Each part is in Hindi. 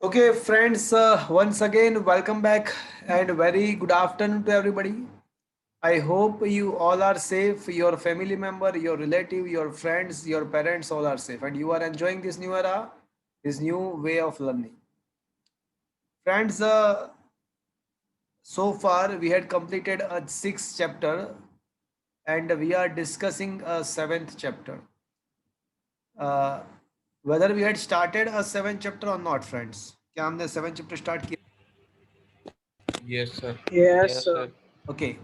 Okay, friends, once again, welcome back and very good afternoon to everybody. I hope you all are safe, your family member, your relative, your friends, your parents all are safe, and you are enjoying this new era, this new way of learning. Friends, so far we had completed a sixth chapter and we are discussing a seventh chapter. Uh, whether we had started a seventh chapter or not, friends. क्या हमने seventh chapter start किया? Yes, sir. Yes, sir. Okay.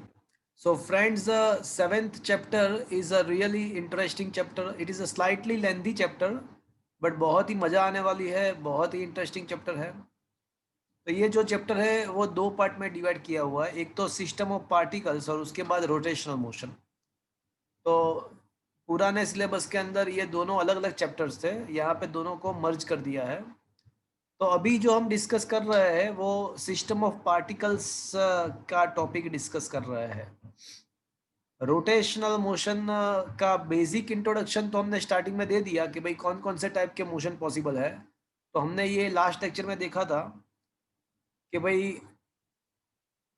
So friends, the seventh chapter is a really interesting chapter. It is a slightly lengthy chapter, but बहुत ही मजा आने वाली है, बहुत ही इंटरेस्टिंग चैप्टर है। तो ये जो चैप्टर है वो दो पार्ट में डिवाइड किया हुआ है, एक तो सिस्टम ऑफ पार्टिकल्स और उसके बाद रोटेशनल मोशन। तो पुराने सिलेबस के अंदर ये दोनों अलग अलग चैप्टर्स थे, यहाँ पे दोनों को मर्ज कर दिया है। तो अभी जो हम डिस्कस कर रहे हैं वो सिस्टम ऑफ पार्टिकल्स का टॉपिक डिस्कस कर रहे हैं। रोटेशनल मोशन का बेसिक इंट्रोडक्शन तो हमने स्टार्टिंग में दे दिया कि भाई कौन कौन से टाइप के मोशन पॉसिबल है। तो हमने ये लास्ट लेक्चर में देखा था कि भाई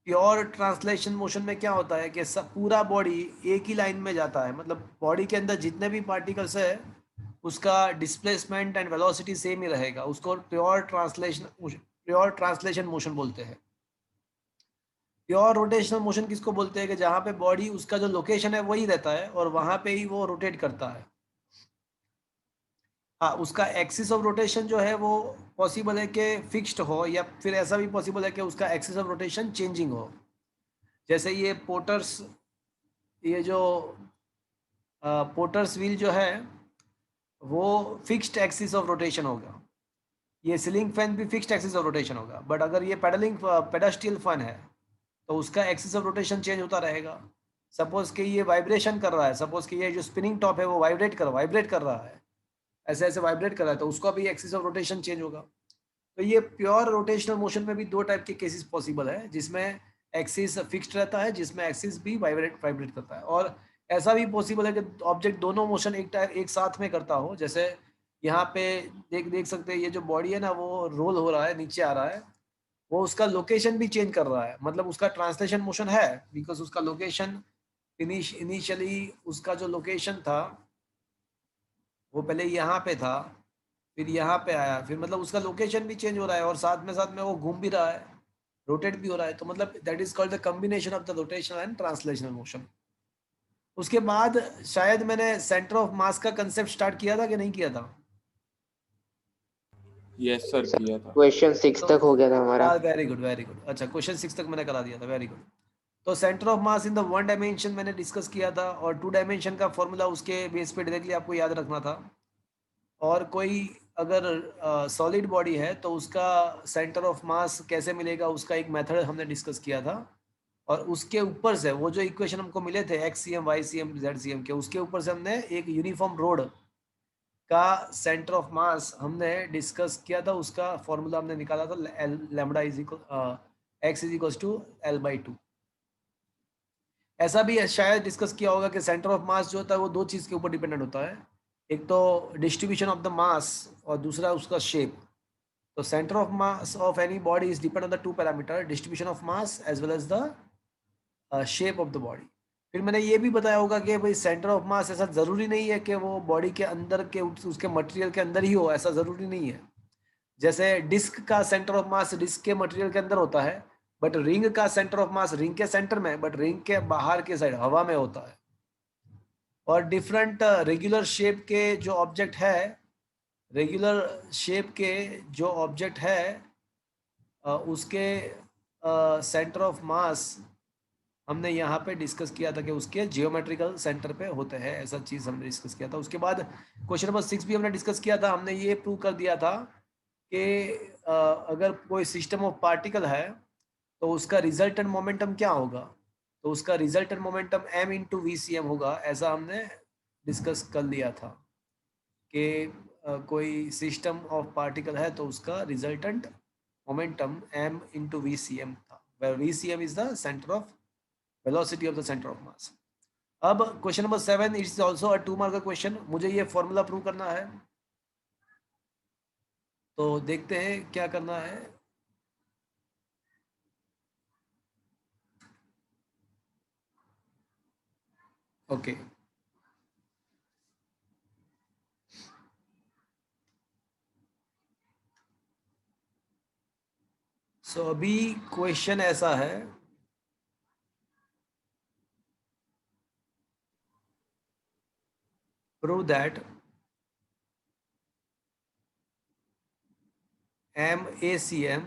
प्योर ट्रांसलेशन मोशन में क्या होता है कि सब पूरा बॉडी एक ही लाइन में जाता है, मतलब बॉडी के अंदर जितने भी पार्टिकल्स है उसका डिस्प्लेसमेंट एंड वेलोसिटी सेम ही रहेगा। उसको प्योर ट्रांसलेशन मोशन बोलते हैं। प्योर रोटेशनल मोशन किसको बोलते हैं कि जहाँ पे बॉडी उसका जो लोकेशन है वही रहता है और वहाँ पे ही वो रोटेट करता है। हाँ, उसका एक्सिस ऑफ रोटेशन जो है वो पॉसिबल है कि फिक्स्ड हो या फिर ऐसा भी पॉसिबल है कि उसका एक्सिस ऑफ रोटेशन चेंजिंग हो। जैसे ये पोटर्स, ये जो पोटर्स व्हील जो है वो फिक्स्ड एक्सिस ऑफ रोटेशन होगा। ये सीलिंग फैन भी फिक्स्ड एक्सिस ऑफ रोटेशन होगा, बट अगर ये पेडस्टियल फैन है तो उसका एक्सिस ऑफ रोटेशन चेंज होता रहेगा। सपोज कि ये वाइब्रेशन कर रहा है, सपोज कि ये जो स्पिनिंग टॉप है वो वाइब्रेट कर रहा है, ऐसे ऐसे वाइब्रेट कर रहा है, तो उसका भी एक्सिस ऑफ रोटेशन चेंज होगा। तो ये प्योर रोटेशनल मोशन में भी दो टाइप के केसेस पॉसिबल है, जिसमें एक्सिस फिक्स्ड रहता है, जिसमें एक्सिस भी वाइब्रेट करता है। और ऐसा भी पॉसिबल है कि ऑब्जेक्ट दोनों मोशन एक साथ में करता हो। जैसे यहाँ पे देख देख सकते हैं, ये जो बॉडी है ना वो रोल हो रहा है, नीचे आ रहा है, वो उसका लोकेशन भी चेंज कर रहा है, मतलब उसका ट्रांसलेशन मोशन है, बिकॉज उसका लोकेशन इनिशियली उसका जो लोकेशन था वो पहले यहाँ पे था, फिर यहाँ पे आया, फिर मतलब उसका लोकेशन भी चेंज हो रहा है और साथ में वो घूम भी रहा है, रोटेट भी हो रहा है। तो मतलब that is called the combination of the rotational and translational motion. उसके बाद शायद मैंने सेंटर ऑफ मास का कंसेप्ट स्टार्ट किया था कि नहीं किया था? Yes, sir. किया था. क्वेश्चन 6 तो तक हो गया था हमारा। Very good very good. अच्छा, क्वेश्चन 6 तक मैंने करा दिया था, वेरी गुड। तो centre of mass in the one dimension मैंने डिस्कस किया था, और टू डायमेंशन का फॉर्मूला उसके बेस पे डायरेक्टली आपको याद रखना था। और कोई अगर सॉलिड बॉडी है तो उसका सेंटर ऑफ मास कैसे मिलेगा उसका एक मेथड हमने डिस्कस किया था। और उसके ऊपर से वो जो इक्वेशन हमको मिले थे X C M Y C M Z C M के, उसके ऊपर से हमने एक यूनिफॉर्म रोड का सेंटर ऑफ मास हमने डिस्कस किया था। उसका फॉर्मूला हमने निकाला था lambda is equal X is equal to L/2। ऐसा भी शायद डिस्कस किया होगा कि सेंटर ऑफ मास जो होता है वो दो चीज़ के ऊपर डिपेंडेंट होता है, एक तो डिस्ट्रीब्यूशन ऑफ द मास और दूसरा उसका शेप। तो centre of mass of any body is depend on the two parameter, distribution of mass as well as the shape of the body. फिर मैंने ये भी बताया होगा कि भाई सेंटर ऑफ मास ऐसा ज़रूरी नहीं है कि वो बॉडी के अंदर के उसके मटेरियल के अंदर ही हो, ऐसा ज़रूरी नहीं है। जैसे डिस्क का सेंटर ऑफ मास डिस्क के मटेरियल के अंदर होता है, बट रिंग का सेंटर ऑफ मास रिंग के सेंटर में, बट रिंग के बाहर के साइड हवा में होता है। और डिफरेंट रेगुलर शेप के जो ऑब्जेक्ट है, रेगुलर शेप के जो ऑब्जेक्ट है उसके सेंटर ऑफ मास हमने यहाँ पे डिस्कस किया था कि उसके जियोमेट्रिकल सेंटर पे होते हैं, ऐसा चीज़ हमने डिस्कस किया था। उसके बाद क्वेश्चन नंबर 6 भी हमने डिस्कस किया था। हमने ये प्रूव कर दिया था कि अगर कोई सिस्टम ऑफ पार्टिकल है तो उसका रिजल्टेंट मोमेंटम क्या होगा, तो उसका resultant momentum m into V C M होगा। ऐसा हमने डिस्कस कर लिया था कि कोई सिस्टम ऑफ पार्टिकल है तो उसका resultant momentum m into V C M था, where VCM is the center of velocity of the center of mass। अब question number 7 it's also a 2 mark का क्वेश्चन। मुझे ये फॉर्मूला प्रूव करना है। तो देखते हैं क्या करना है। ओके, सो अभी क्वेश्चन ऐसा है, prove that MACM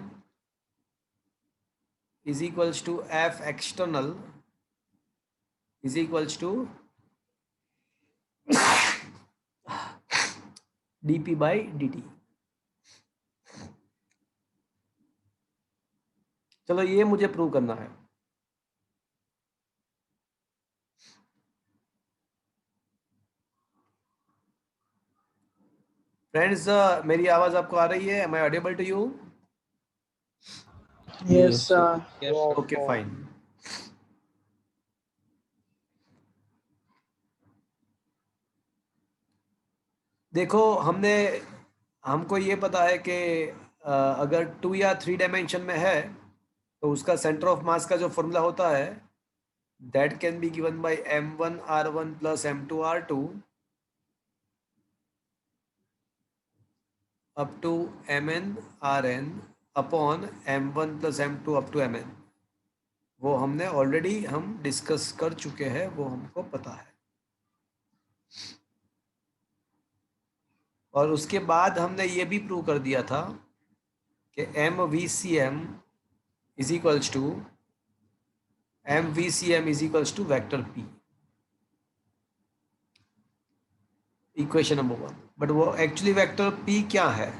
is equals to F external is equals to dp by dt। चलो ये मुझे प्रूव करना है। फ्रेंड्स, मेरी आवाज आपको आ रही है? Am I audible to you? Yes, Yes, sir. Yes, sir. Okay fine. देखो, हमको ये पता है कि अगर 2 या 3 डायमेंशन में है तो उसका सेंटर ऑफ मास का जो फॉर्मूला होता है that can be given by m1r1 plus m2r2 up to mn upon m1 plus m2 up to mn। वो हमने ऑलरेडी हम डिस्कस कर चुके हैं, वो हमको पता है। और उसके बाद हमने ये भी प्रूव कर दिया था कि MVCM is equals to MVCM is equals to vector P, equation number 1। But वो एक्चुअली वेक्टर P क्या है?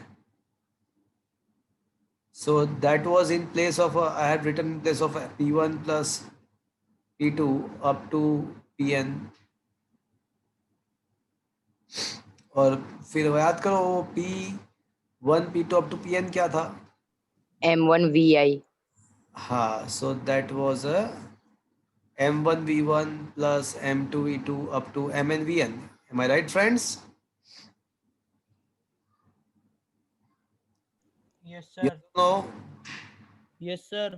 So that was in place of, I have written in place of P1 plus P2 up to Pn। और फिर याद करो वो P1 P2 up to Pn क्या था? M1VI. हाँ, सो that was M1V1 plus M2V2 up to MnVn। Am I right, friends? Yes, Yes sir. or no? Yes, sir.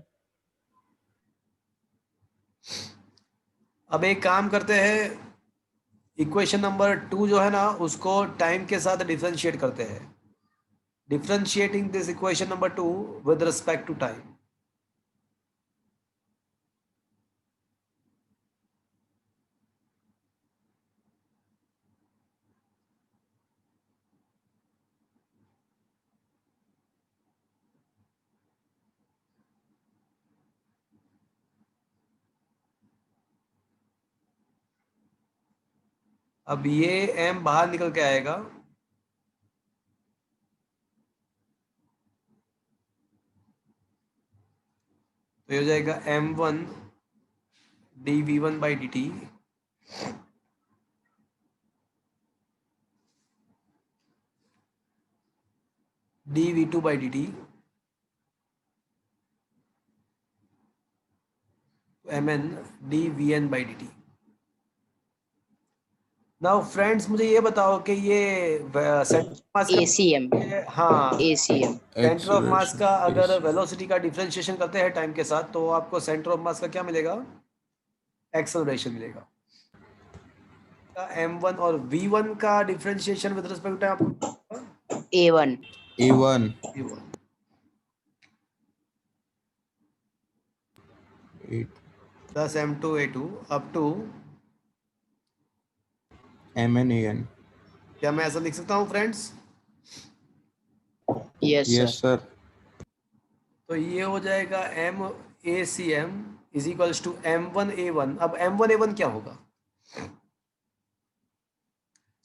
अब एक काम करते हैं, इक्वेशन नंबर 2 जो है ना उसको टाइम के साथ डिफरेंशिएट करते हैं। Differentiating this equation number 2 with respect to time. अब ये m बाहर निकल के आएगा, तो ये हो जाएगा m1 dv1 by dt dv2 by dt mn dvn by dt। Now friends, मुझे ये बताओ कि ये सेंटर ऑफ मास ACM. हाँ, ACM. सेंटर ऑफ मास का अगर Acceleration. वेलोसिटी का डिफरेंशिएशन करते हैं टाइम के साथ तो आपको सेंटर ऑफ मास का क्या मिलेगा? एक्सेलरेशन मिलेगा। m1 और v1 का डिफरेंशिएशन विद रिस्पेक्ट टू आपको A1. A1. v1 8. Plus m2 a2 up to, MnAn. क्या मैं ऐसा लिख सकता हूँ friends? Yes, Yes, sir. sir. तो ये हो जाएगा MACM is equals to m1a1। अब m1a1 क्या होगा?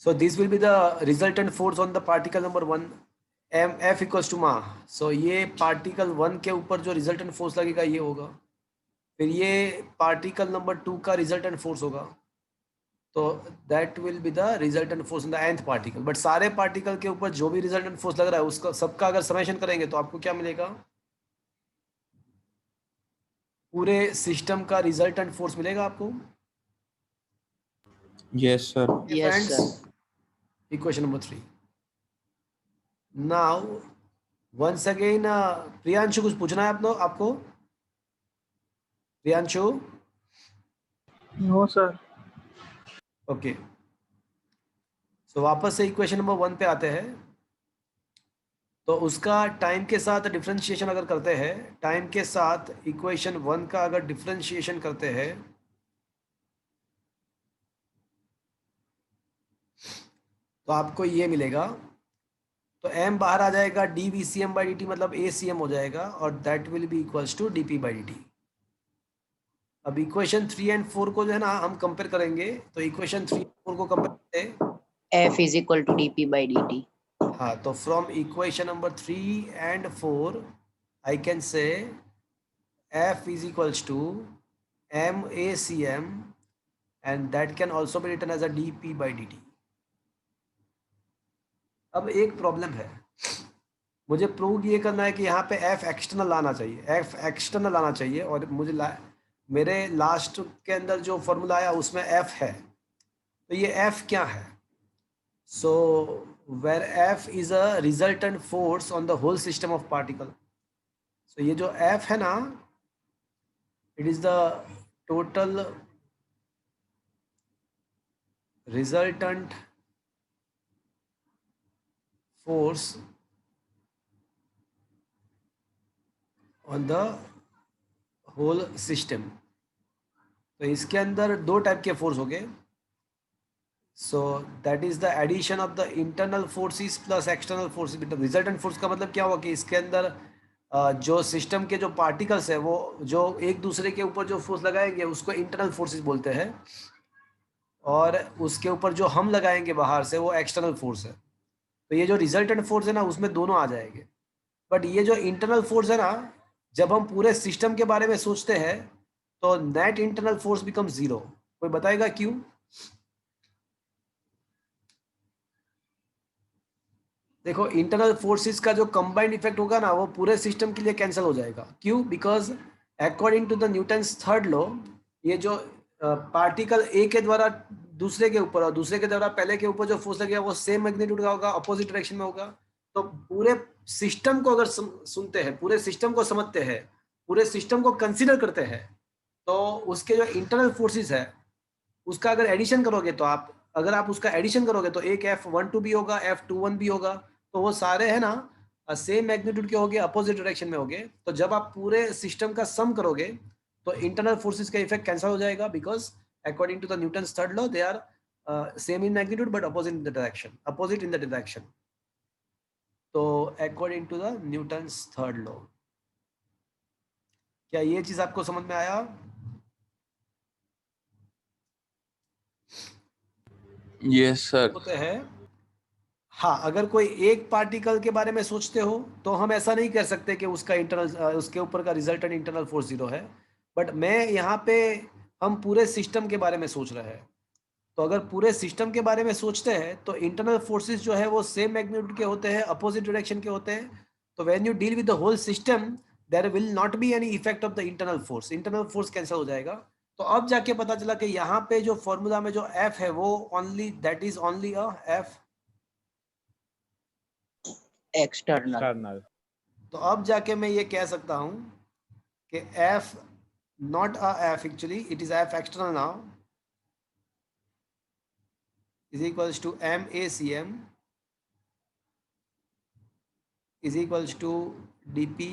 So this will be the resultant force on the particle number 1, F equals to ma। So ये पार्टिकल 1 के ऊपर जो रिजल्टेंट फोर्स लगेगा ये होगा, फिर ये पार्टिकल नंबर 2 का रिजल्टेंट फोर्स होगा, तो that will be the resultant force in the nth particle. But सारे पार्टिकल के ऊपर जो भी रिजल्टेंट फोर्स लग रहा है उसका सबका अगर समेशन करेंगे तो आपको क्या मिलेगा? पूरे सिस्टम का रिजल्टेंट फोर्स मिलेगा आपको। Yes, sir. Yes, friends, sir. Equation number 3। Now once again Priyanshu कुछ पूछना है आपको? Priyanshu? No sir. Okay, so वापस से इक्वेशन नंबर 1 पे आते हैं। तो उसका टाइम के साथ डिफरेंशिएशन अगर करते हैं, टाइम के साथ इक्वेशन 1 का अगर डिफरेंशिएशन करते हैं तो आपको ये मिलेगा। तो m बाहर आ जाएगा, D V C M by D T मतलब ए सी एम हो जाएगा, और that will be equals to D P by D T. अब इक्वेशन 3 एंड 4 को जो है ना हम कंपेयर करेंगे, तो इक्वेशन 3 और 4 को कंपेयर करते हैं। F is equal to dp by dt. हाँ, तो from equation number 3 and 4 I can say F is equals to MACM and that can also be written as a dP by dt. अब एक प्रॉब्लम है, मुझे प्रूव ये करना है कि यहाँ पे F एक्सटर्नल लाना चाहिए, F एक्सटर्नल लाना चाहिए, और मुझे मेरे लास्ट के अंदर जो फॉर्मूला आया उसमें F है, तो ये F क्या है? So where F is a resultant force on the whole system of particle. सो ये जो F है ना, it is the total resultant force on the whole system। तो इसके अंदर दो टाइप के फोर्स हो गए। So that is the addition of the internal forces plus external forces. Resultant force का मतलब क्या हुआ कि इसके अंदर जो सिस्टम के जो पार्टिकल्स है वो जो एक दूसरे के ऊपर जो फोर्स लगाएंगे उसको इंटरनल फोर्सेस बोलते हैं, और उसके ऊपर जो हम लगाएंगे बाहर से वो एक्सटर्नल फोर्स है। तो ये जो रिजल्टेंट फोर्स है ना उसमें दोनों आ जाएंगे। बट ये जो इंटरनल फोर्स है ना, जब हम पूरे सिस्टम के बारे में सोचते हैं तो नेट इंटरनल फोर्स बिकम 0। कोई बताएगा क्यों? देखो, इंटरनल फोर्सेस का जो कंबाइंड इफेक्ट होगा ना वो पूरे सिस्टम के लिए कैंसिल हो जाएगा। क्यों? Because according to the Newton's third law, ये जो पार्टिकल ए के द्वारा दूसरे के ऊपर और दूसरे के द्वारा पहले के ऊपर जो फोर्स लगेगा वो सेम मैग्नीट्यूड का होगा, अपोजिट डायरेक्शन में होगा। तो पूरे सिस्टम को अगर सुनते हैं, पूरे सिस्टम को समझते हैं, पूरे सिस्टम को कंसिडर करते हैं, तो उसके जो इंटरनल फोर्सेस है उसका अगर एडिशन करोगे तो अगर आप उसका एडिशन करोगे तो एक F12 भी होगा, F21 भी होगा, तो वो सारे है ना सेम मैग्नीट्यूड के होंगे, अपोजिट डायरेक्शन में होंगे। तो जब आप पूरे सिस्टम का सम करोगे तो इंटरनल फोर्सेस का इफेक्ट कैंसिल हो जाएगा, because according to the Newton's third law they are same in magnitude but opposite in the direction. तो according to the Newton's third law, क्या ये चीज आपको समझ में आया? Yes sir. होते हैं। हाँ, अगर कोई एक पार्टिकल के बारे में सोचते हो तो हम ऐसा नहीं कर सकते कि उसका इंटरनल उसके ऊपर का रिजल्टेंट इंटरनल फोर्स 0 है। बट मैं यहाँ पे हम पूरे सिस्टम के बारे में सोच रहे हैं, तो अगर पूरे सिस्टम के बारे में सोचते हैं तो इंटरनल फोर्सेस जो है वो सेम मैग्नीट्यूड के होते हैं, अपोजिट डायरेक्शन के होते हैं। तो when you deal with the whole system there will not be any effect of the internal force cancel हो जाएगा। तो अब जाके पता चला कि यहाँ पे जो फॉर्मूला में जो एफ है वो only that is only a F External. तो अब जाके मैं ये कह सकता हूँ कि F not a F, actually it is F external now, is equals to MACM is equals to dP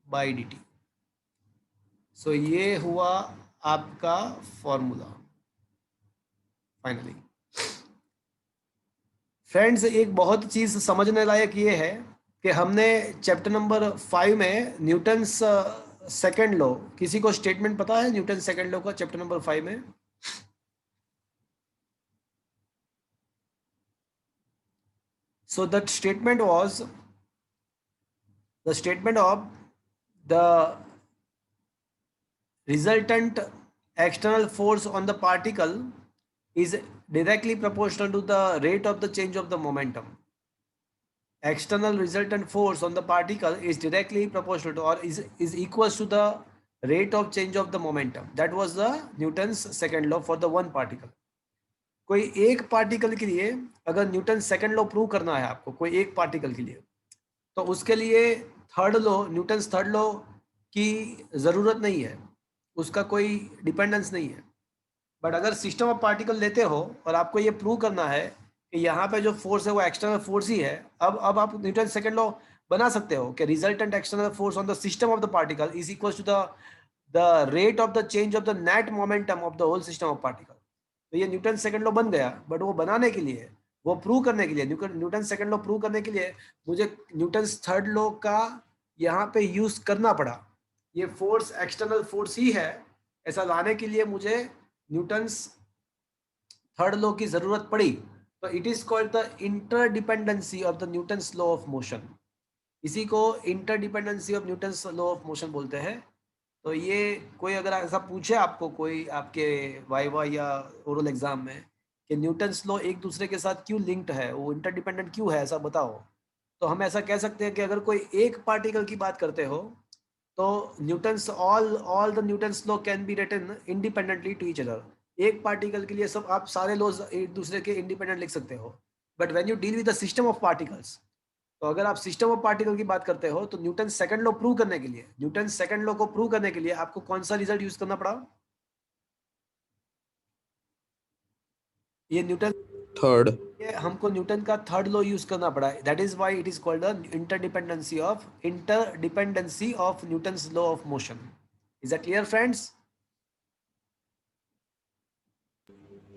by dt। सो ये हुआ आपका फॉर्मूला फाइनली। फ्रेंड्स, एक बहुत चीज समझने लायक ये है कि हमने चैप्टर नंबर 5 में न्यूटन्स सेकंड लॉ, किसी को स्टेटमेंट पता है न्यूटन सेकंड लॉ का चैप्टर नंबर 5 में? So that statement was the statement of the resultant external force on the particle is directly proportional to the rate of the change of the momentum. External resultant force on the particle is directly proportional to or is equals to the rate of change of the momentum. That was the Newton's second law for the one particle. कोई एक पार्टिकल के लिए अगर न्यूटन सेकंड लॉ प्रूव करना है आपको, कोई एक पार्टिकल के लिए, तो उसके लिए third law, Newton's third law की ज़रूरत नहीं है, उसका कोई डिपेंडेंस नहीं है। बट अगर सिस्टम ऑफ पार्टिकल लेते हो और आपको ये प्रूव करना है कि यहाँ पे जो फोर्स है वो एक्सटर्नल फोर्स ही है, अब आप न्यूटन सेकंड लॉ बना सकते हो कि resultant external force on the system of the particle is equal to the rate of the change of the net momentum of the whole system of particle. तो ये न्यूटन सेकंड लॉ बन गया, बट वो बनाने के लिए, वो प्रूव करने के लिए, न्यूटन सेकंड लॉ प्रूव करने के लिए मुझे न्यूटन थर्ड लॉ का यहाँ पे यूज करना पड़ा। ये फोर्स एक्सटर्नल फोर्स ही है, ऐसा लाने के लिए मुझे न्यूटन्स थर्ड लॉ की जरूरत पड़ी। तो it is called the interdependency of the Newton's law of motion. इसी को interdependency of Newton's law of motion बोलते हैं। तो ये कोई अगर ऐसा पूछे आपको, कोई आपके वाइवा या ओरल एग्जाम में कि न्यूटन्स लॉ एक दूसरे के साथ क्यों लिंक्ड है, वो इंटरडिपेंडेंट क्यों है, ऐसा बताओ, तो हम ऐसा कह सकते हैं कि अगर कोई एक पार्टिकल की बात करते हो तो Newton's all the Newton's law can be written independently to each other. एक पार्टिकल के लिए सब आप सारे लॉज एक दूसरे के इंडिपेंडेंट लिख सकते हो। But when you deal with the system of particles, तो अगर आप सिस्टम ऑफ पार्टिकल की बात करते हो तो न्यूटन सेकंड लॉ प्रूव करने के लिए, न्यूटन सेकंड लॉ को प्रूव करने के लिए आपको कौन सा रिजल्ट यूज करना पड़ा? ये न्यूटन थर्ड। ये हमको न्यूटन का थर्ड लॉ यूज करना पड़ा। That is why it is called the interdependency of Newton's law of motion. Is that clear friends?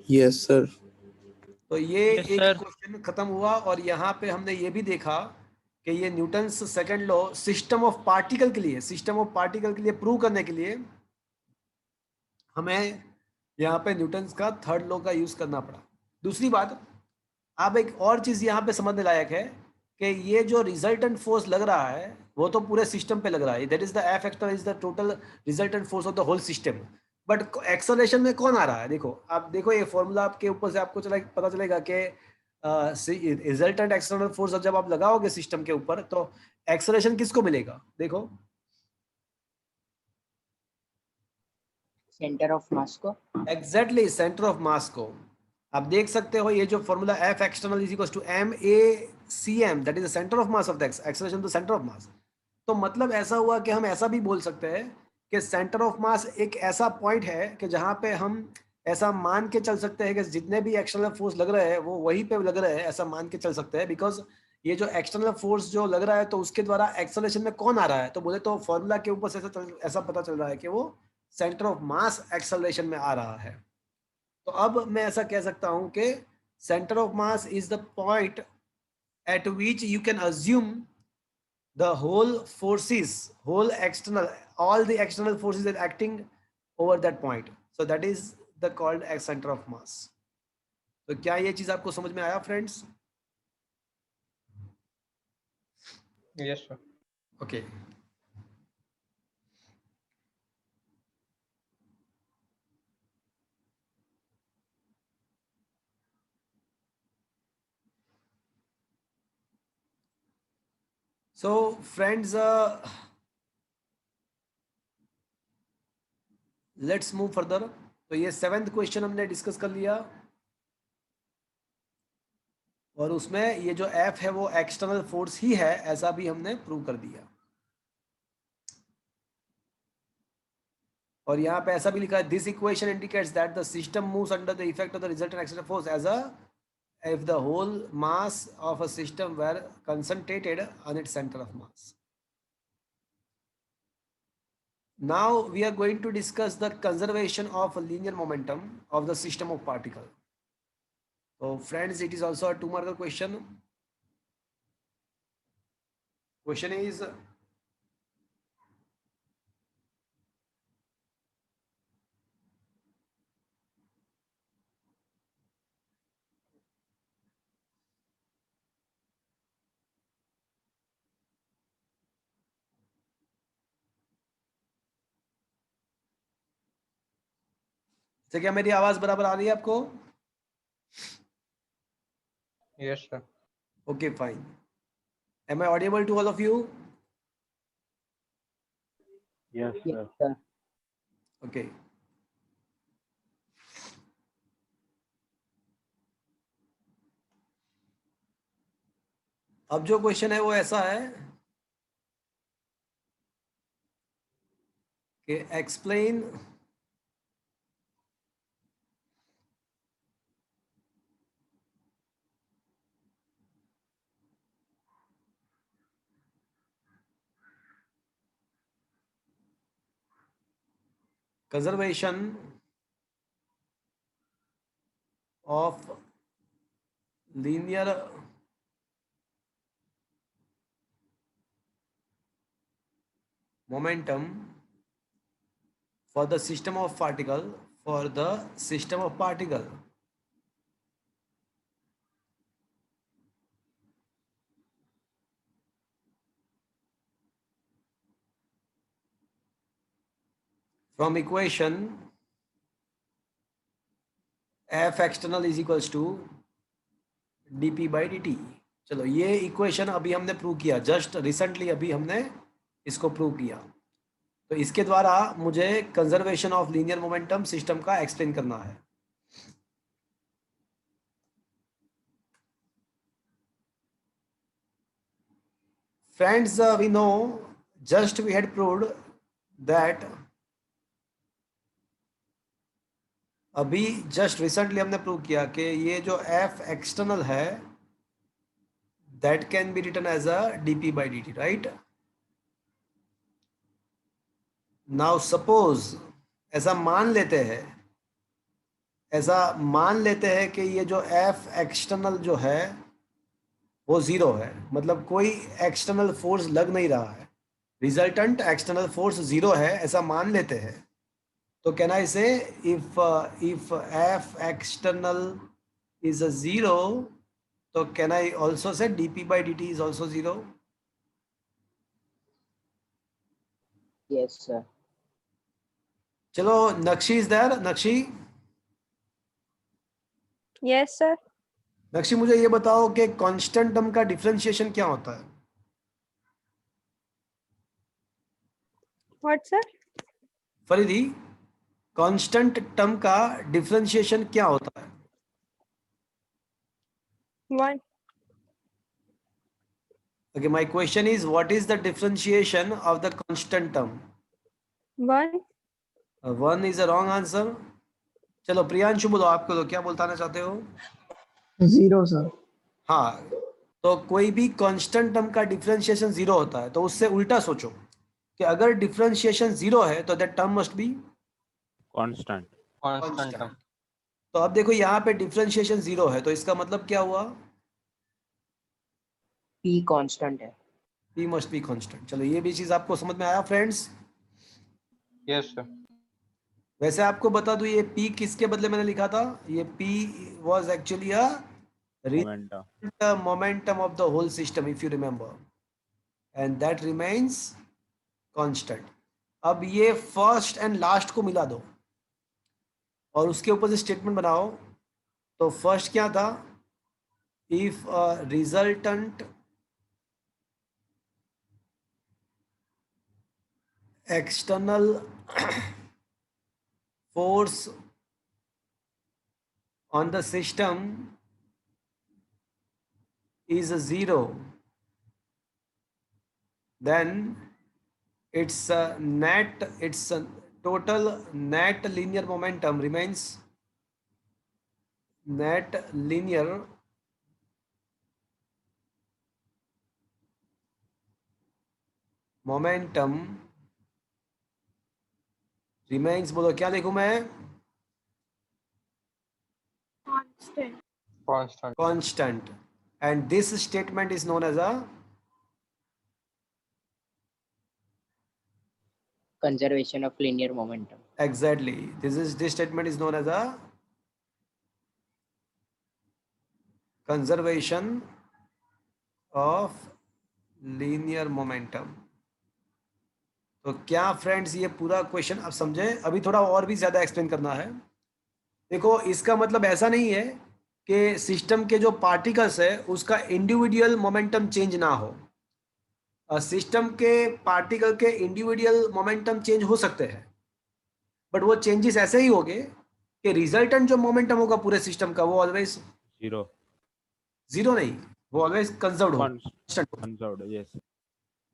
Yes sir. तो ये Yes, एक sir. क्वेश्चन खत्म हुआ, और यहाँ पे हमने ये भी देखा कि ये Newton's second law system of particle के लिए, सिस्टम ऑफ पार्टिकल के लिए प्रूव करने के लिए हमें यहाँ पे न्यूटन्स का थर्ड लॉ का यूज करना पड़ा। दूसरी बात, अब एक और चीज यहाँ पे समझने लायक है कि ये जो रिजल्टेंट फोर्स लग रहा है वो तो पूरे सिस्टम पे लग रहा है, that is the F actor is the total resultant force of the whole system. But acceleration में कौन आ रहा है? देखो आप देखो ये फॉर्मूला आपके ऊपर से आपको पता चलेगा कि रिजल्टेंट एक्सटर्नल फोर्स जब आप लगाओगे सिस्टम के ऊपर तो एक्सेलरेशन किसको मिलेगा? देखो सेंटर ऑफ मास को। एग्जैक्टली सेंटर ऑफ मास को। आप देख सकते हो ये जो formula F external is equal to M A C M, that is the centre of mass of the acceleration, the centre of mass. तो मतलब ऐसा हुआ कि हम ऐसा भी बोल सकते हैं कि सेंटर ऑफ मास एक ऐसा पॉइंट है कि जहां पे हम ऐसा मान के चल सकते हैं कि जितने भी एक्सटर्नल फोर्स लग रहे हैं वो वहीं पे लग रहे हैं, ऐसा मान के चल सकते हैं। बिकॉज ये जो एक्सटर्नल फोर्स जो लग रहा है तो उसके द्वारा एक्सेलरेशन में कौन आ रहा है, तो बोले तो फॉर्मूला के ऊपर से ऐसा पता चल रहा है कि वो सेंटर ऑफ मास एक्सेलरेशन में आ रहा है। तो अब मैं ऐसा कह सकता हूं कि centre of mass is the point at which you can assume the whole forces, whole external, all the external forces are acting over that point. So that is the called as center of mass. तो क्या ये चीज आपको समझ में आया friends? Yes, sir. Okay so friends, let's move further. तो ये 7th क्वेश्चन हमने डिस्कस कर लिया, और उसमें ये जो एफ है वो एक्सटर्नल फोर्स ही है, ऐसा भी हमने प्रूव कर दिया। और यहाँ पे ऐसा भी लिखा है, this equation indicates that the system moves under the effect of the resultant external force as a if the whole mass of a system were concentrated on its center of mass. Now we are going to discuss the conservation of linear momentum of the system of particle. So friends, it is also a 2-marker question. Question is, क्या मेरी आवाज बराबर आ रही है आपको? Yes, sir. Okay, fine. Am I audible to all of you? Yes, Yes, sir. sir. Okay. अब जो क्वेश्चन है वो ऐसा है कि explain conservation of linear momentum for the system of particle. From equation f external is equals to dp by dt. चलो ये इक्वेशन अभी हमने प्रूव किया, जस्ट रिसेंटली अभी हमने इसको प्रूव किया। तो इसके द्वारा मुझे conservation of linear momentum system का एक्सप्लेन करना है। Friends, we know just we had proved that, अभी जस्ट रिसेंटली हमने प्रूव किया कि ये जो एफ एक्सटर्नल है that can be written as a dp by dt, right? Now suppose ऐसा मान लेते हैं कि ये जो एफ एक्सटर्नल जो है वो जीरो है, मतलब कोई एक्सटर्नल फोर्स लग नहीं रहा है, रिजल्टेंट एक्सटर्नल फोर्स जीरो है, ऐसा मान लेते हैं। तो can I say if F external is a zero, तो can I also say dp by dt is also zero? Yes, sir. चलो, Nakshi is there? Nakshi, Yes, sir. Nakshi मुझे ये बताओ कि कांस्टेंट टर्म का डिफरेंशिएशन क्या होता है? What, sir? Faridi, constant term का डिफरेंशिएशन क्या होता है? 1. Okay, my question is, what is the differentiation of the constant term? 1. 1 is a wrong answer. चलो प्रियांशु बोलो, आपको तो क्या बोलताना चाहते हो? 0 सर। हाँ, तो कोई भी कांस्टेंट टर्म का डिफरेंशिएशन जीरो होता है, तो उससे उल्टा सोचो कि अगर डिफरेंशिएशन जीरो है तो that term must be constant. constant. तो अब देखो यहाँ पे डिफरेंशिएशन जीरो है, तो इसका मतलब क्या हुआ? P constant है। P must be constant. चलो ये भी चीज आपको समझ में आया फ्रेंड्स? Yes, sir. वैसे आपको बता दूं, ये P किसके बदले मैंने लिखा था? ये P was actually a momentum. the momentum of the whole system, if you remember, and that remains constant. अब ये फर्स्ट एंड लास्ट को मिला दो और उसके ऊपर से स्टेटमेंट बनाओ। तो फर्स्ट क्या था? If resultant external force on the system is a zero, then its total net linear momentum remains net linear momentum remains, बोलो क्या लिखूं मैं? Constant. Constant. And this statement is known as a Conservation of linear momentum। exactly, this statement is known as a conservation of linear momentum। तो क्या फ्रेंड्स ये पूरा क्वेश्चन आप समझे? अभी थोड़ा और भी ज्यादा एक्सप्लेन करना है। देखो, इसका मतलब ऐसा नहीं है कि सिस्टम के जो पार्टिकल्स है उसका इंडिविजुअल मोमेंटम चेंज ना हो। सिस्टम के पार्टिकल के इंडिविजुअल मोमेंटम चेंज हो सकते हैं, बट वो चेंजेस ऐसे ही होंगे कि रिजल्टेंट जो मोमेंटम होगा पूरे सिस्टम का वो ऑलवेज जीरो। जीरो नहीं, वो ऑलवेज कंजर्व्ड हो, constant हो। conserved, yes.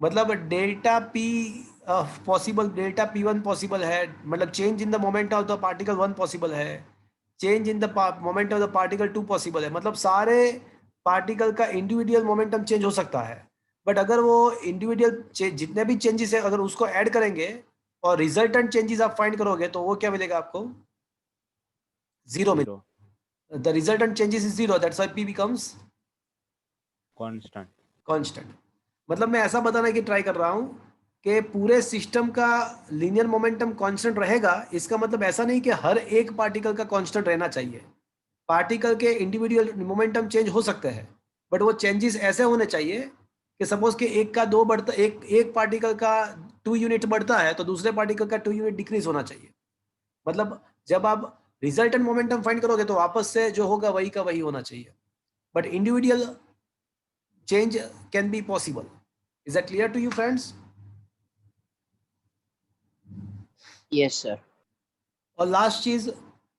मतलब delta P possible, delta P1 possible है, मतलब change in the moment of the particle 1 possible है, change in the moment of the particle 2 possible है, मतलब सारे पार्टिकल का इंडिविजुअल मोमेंटम चेंज हो सकता है। बट अगर वो इंडिविजुअल जितने भी चेंजेस है अगर उसको ऐड करेंगे और रिजल्टेंट चेंजेस आप फाइंड करोगे तो वो क्या मिलेगा आपको? जीरो मिलेगा। Zero. The resultant changes is zero, that's why P becomes Constant. Constant. मतलब मैं ऐसा बताने की ट्राई कर रहा हूं कि पूरे सिस्टम का लीनियर मोमेंटम कांस्टेंट रहेगा, इसका मतलब ऐसा नहीं कि हर एक पार्टिकल का कांस्टेंट रहना चाहिए। पार्टिकल के इंडिविजुअल मोमेंटम चेंज हो सकते हैं, बट वो चेंजेस ऐसे होने चाहिए कि सपोज कि एक का दो बढ़ता, एक पार्टिकल का 2 यूनिट बढ़ता है तो दूसरे पार्टिकल का 2 यूनिट डिक्रीज होना चाहिए। मतलब जब आप रिजल्टेंट मोमेंटम फाइंड करोगे तो वापस से जो होगा वही का वही होना चाहिए, but individual change can be possible. Is that clear to you, friends? Yes, sir. और लास्ट चीज,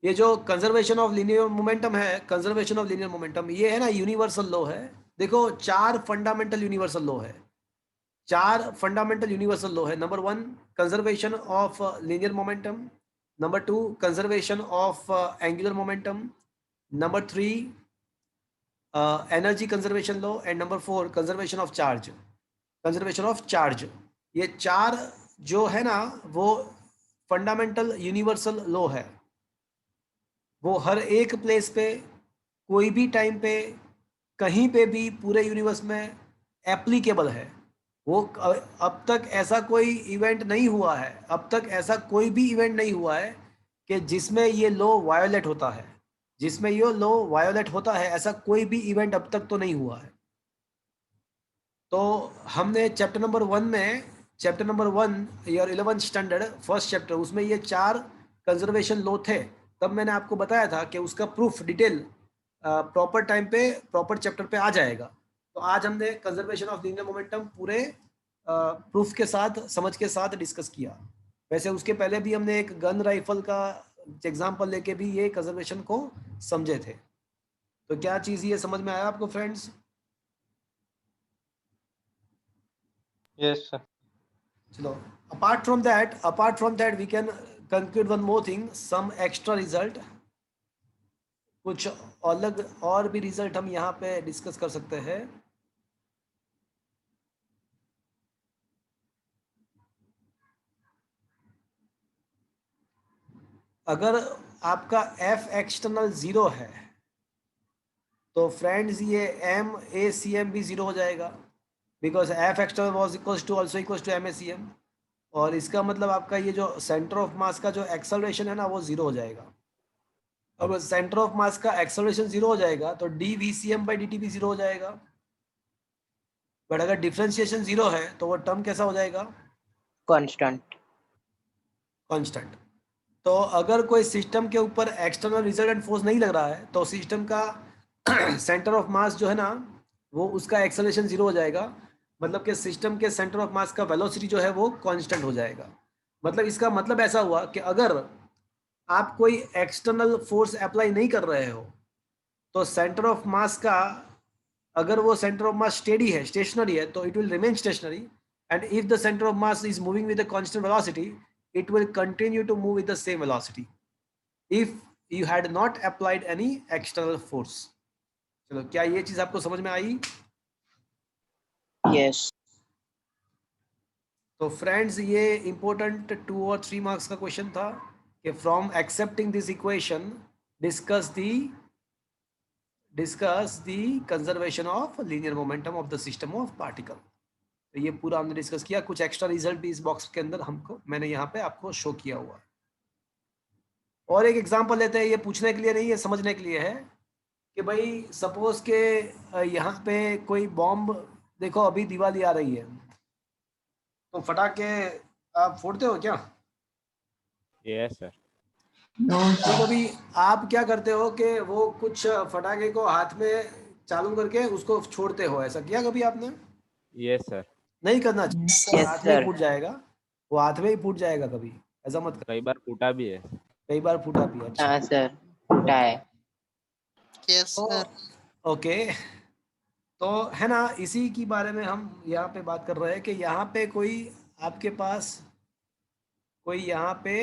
ये जो कंजर्वेशन ऑफ लीनियर मोमेंटम है, कंजर्वेशन ऑफ लीनियर मोमेंटम ये है ना यूनिवर्सल लॉ है। देखो 4 फंडामेंटल यूनिवर्सल लॉ है, 4 फंडामेंटल यूनिवर्सल लॉ है। Number 1 conservation of linear momentum, number 2 conservation of angular momentum, number 3 energy conservation law, and number 4 conservation of charge, conservation of charge. ये 4 जो है ना वो फंडामेंटल यूनिवर्सल लॉ है, वो हर एक प्लेस पे, कोई भी टाइम पे, कहीं पे भी पूरे यूनिवर्स में एप्लीकेबल है। वो अब तक ऐसा कोई इवेंट नहीं हुआ है, अब तक ऐसा कोई भी इवेंट नहीं हुआ है कि जिसमें ये लॉ वायोलेट होता है, जिसमें ये लॉ वायोलेट होता है, ऐसा कोई भी इवेंट अब तक तो नहीं हुआ है। तो हमने चैप्टर नंबर 1 में, chapter number 1 your 11th standard first chapter, उसमें ये 4 कंजर्वेशन लॉ थे। तब मैंने आपको बताया था कि उसका प्रूफ डिटेल प्रॉपर टाइम पे प्रॉपर चैप्टर पे आ जाएगा। तो आज हमने कंजर्वेशन ऑफ लीनियर मोमेंटम पूरे प्रूफ के साथ, समझ के साथ डिस्कस किया। वैसे उसके पहले भी हमने एक गन राइफल का एग्जाम्पल लेके भी ये कंजर्वेशन को समझे थे। तो क्या चीज़ ये समझ में आया आपको फ्रेंड्स? Yes, sir. चलो, apart from that we can conclude one more thing, some extra result, कुछ अलग और भी रिजल्ट हम यहाँ पे डिस्कस कर सकते हैं। अगर आपका F एक्सटर्नल 0 है तो फ्रेंड्स ये MACM भी 0 हो जाएगा, because F external was equals to also equals to MACM, और इसका मतलब आपका ये जो सेंटर ऑफ मास का जो एक्सेलरेशन है ना वो 0 हो जाएगा। अब सेंटर ऑफ मास का एक्सेलरेशन 0 हो जाएगा तो dVCM/dt भी 0 हो जाएगा। बट अगर डिफरेंशिएशन 0 है तो वो टर्म कैसा हो जाएगा? Constant. कांस्टेंट। तो अगर कोई सिस्टम के ऊपर एक्सटर्नल रिजल्टेंट फोर्स नहीं लग रहा है तो सिस्टम का सेंटर ऑफ मास जो है ना वो उसका एक्सेलरेशन 0 हो जाएगा, मतलब कि सिस्टम के सेंटर ऑफ मास का वेलोसिटी जो है वो कांस्टेंट हो जाएगा। मतलब इसका मतलब ऐसा हुआ कि अगर आप कोई एक्सटर्नल फोर्स अप्लाई नहीं कर रहे हो तो सेंटर ऑफ मास का, अगर वो सेंटर ऑफ मास स्टेडी है, स्टेशनरी है, तो it will remain stationery, and if the centre of mass is moving with a constant velocity it will continue to move with the same velocity if you had not applied any external force. चलो, क्या ये चीज आपको समझ में आई? Yes. तो फ्रेंड्स ये इंपॉर्टेंट 2 और 3 मार्क्स का क्वेश्चन था कि from accepting this equation discuss the conservation of linear momentum of the system of particle. तो ये पूरा हमने डिस्कस किया। कुछ एक्स्ट्रा रिजल्ट भी इस बॉक्स के अंदर मैंने यहाँ पे आपको शो किया हुआ है। और एक एग्जांपल लेते हैं, ये पूछने के लिए नहीं, ये समझने के लिए है कि भाई सपोज के यहाँ पे कोई बॉम्ब, देखो अभी दिवाली आ रही है तो फटाके आप फोड़ते हो क्या? Yes, sir. No, तो sir. कभी आप क्या करते हो कि वो कुछ फटाके को हाथ में चालू करके उसको छोड़ते हो, ऐसा किया कभी आपने? Yes, sir. नहीं करना चाहिए, Yes, हाथ में ही sir. फूट जाएगा, वो हाथ में ही फूट जाएगा, कभी ऐसा मत कर। कई बार फूटा भी है। कई बार फूटा भी है। अच्छा, हाँ sir. फूटा है. Yes, sir. ओके। तो है ना, इसी की बारे में हम यहाँ पे बात कर रहे हैं कि यहाँ पे कोई आपके पास कोई यहाँ पे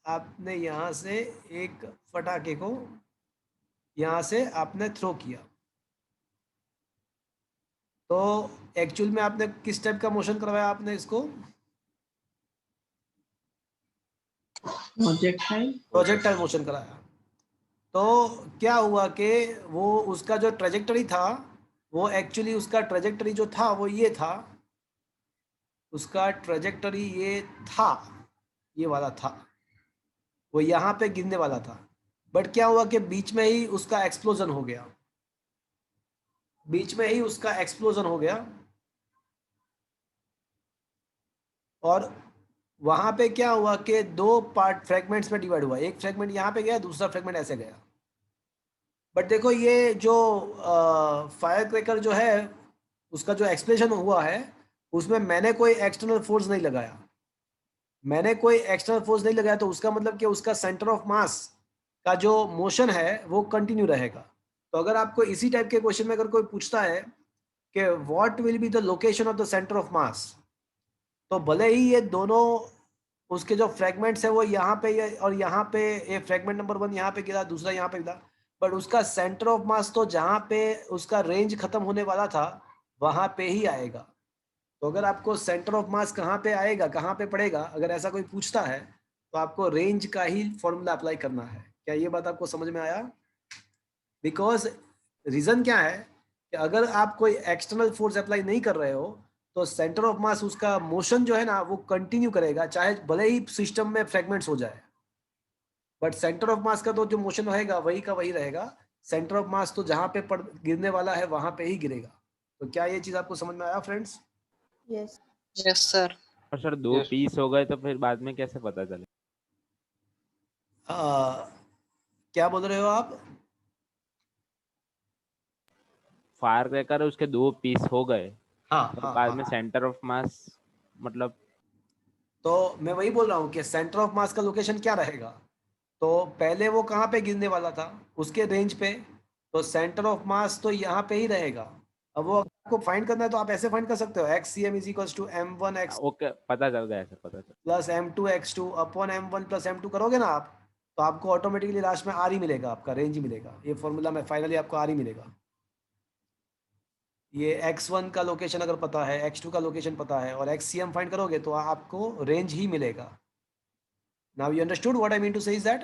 आपने यहाँ से एक फटाके को यहाँ से आपने थ्रो किया, तो एक्चुअल में आपने किस टाइप का मोशन करवाया आपने इसको? प्रोजेक्टाइल मोशन कराया। तो क्या हुआ कि वो उसका जो ट्रेजेक्टरी था, वो एक्चुअली उसका ट्रेजेक्टरी जो था वो ये था, उसका ट्रेजेक्टरी ये था, ये वाला था, वो यहाँ पे गिरने वाला था। बट क्या हुआ कि बीच में ही उसका एक्सप्लोजन हो गया, बीच में ही उसका एक्सप्लोजन हो गया, और वहां पे क्या हुआ कि दो पार्ट फ्रेगमेंट्स में डिवाइड हुआ, एक फ्रेगमेंट यहाँ पे गया, दूसरा फ्रेगमेंट ऐसे गया। बट देखो ये जो फायर क्रैकर जो है उसका जो एक्सप्लोजन हुआ है, उसमें मैंने कोई एक्सटर्नल फोर्स नहीं लगाया, मैंने कोई एक्सटर्नल फोर्स नहीं लगाया, तो उसका मतलब कि उसका सेंटर ऑफ मास का जो मोशन है वो कंटिन्यू रहेगा। तो अगर आपको इसी टाइप के क्वेश्चन में अगर कोई पूछता है कि what will be the location of the centre of mass, तो भले ही ये दोनों उसके जो फ्रेगमेंट्स है वो यहाँ पे ये और यहाँ पे, ये फ्रेगमेंट नंबर 1 यहाँ पे गिरा, दूसरा यहाँ पे गिरा, बट उसका सेंटर ऑफ मास तो जहाँ पे उसका रेंज खत्म होने वाला था वहां पे ही आएगा। तो अगर आपको सेंटर ऑफ मास कहाँ पे आएगा, कहाँ पे पड़ेगा, अगर ऐसा कोई पूछता है तो आपको रेंज का ही फॉर्मूला अप्लाई करना है। क्या ये बात आपको समझ में आया? बिकॉज रीजन क्या है कि अगर आप कोई एक्सटर्नल फोर्स अप्लाई नहीं कर रहे हो तो सेंटर ऑफ मास उसका मोशन जो है ना वो कंटिन्यू करेगा, चाहे भले ही सिस्टम में फ्रेगमेंट्स हो जाए, बट सेंटर ऑफ मास का तो जो मोशन रहेगा वही का वही रहेगा। सेंटर ऑफ मास तो जहां पे गिरने वाला है वहां पे ही गिरेगा। तो क्या ये चीज आपको समझ में आया फ्रेंड्स? Yes. Yes, sir. और सर 2 Yes. पीस हो गए तो फिर बाद में कैसे पता चले? क्या बोल रहे हो आप? फायर क्रैकर उसके 2 पीस हो गए, हाँ तो हाँ बाद हाँ, में सेंटर ऑफ मास मतलब तो मैं वही बोल रहा हूँ कि सेंटर ऑफ मास का लोकेशन क्या रहेगा। तो पहले वो कहाँ पे गिरने वाला था, उसके रेंज पे, तो सेंटर ऑफ मास तो यहाँ पे ही रहेगा। अब वो आपको फाइंड करना है तो आप ऐसे फाइंड कर सकते हो, X C M is equal to m1x okay, पता चल गया सर, पता चल। Plus m2x2 upon m1 plus m2 करोगे ना आप, तो आपको ऑटोमेटिकली लास्ट में आर ही मिलेगा, आपका रेंज ही मिलेगा। ये फॉर्मूला में फाइनली आपको आर ही मिलेगा। ये x1 का लोकेशन अगर पता है, x2 का लोकेशन पता है और xcm फाइंड करोगे तो आपको रेंज ही मिलेगा। Now you understood what I mean to say is that?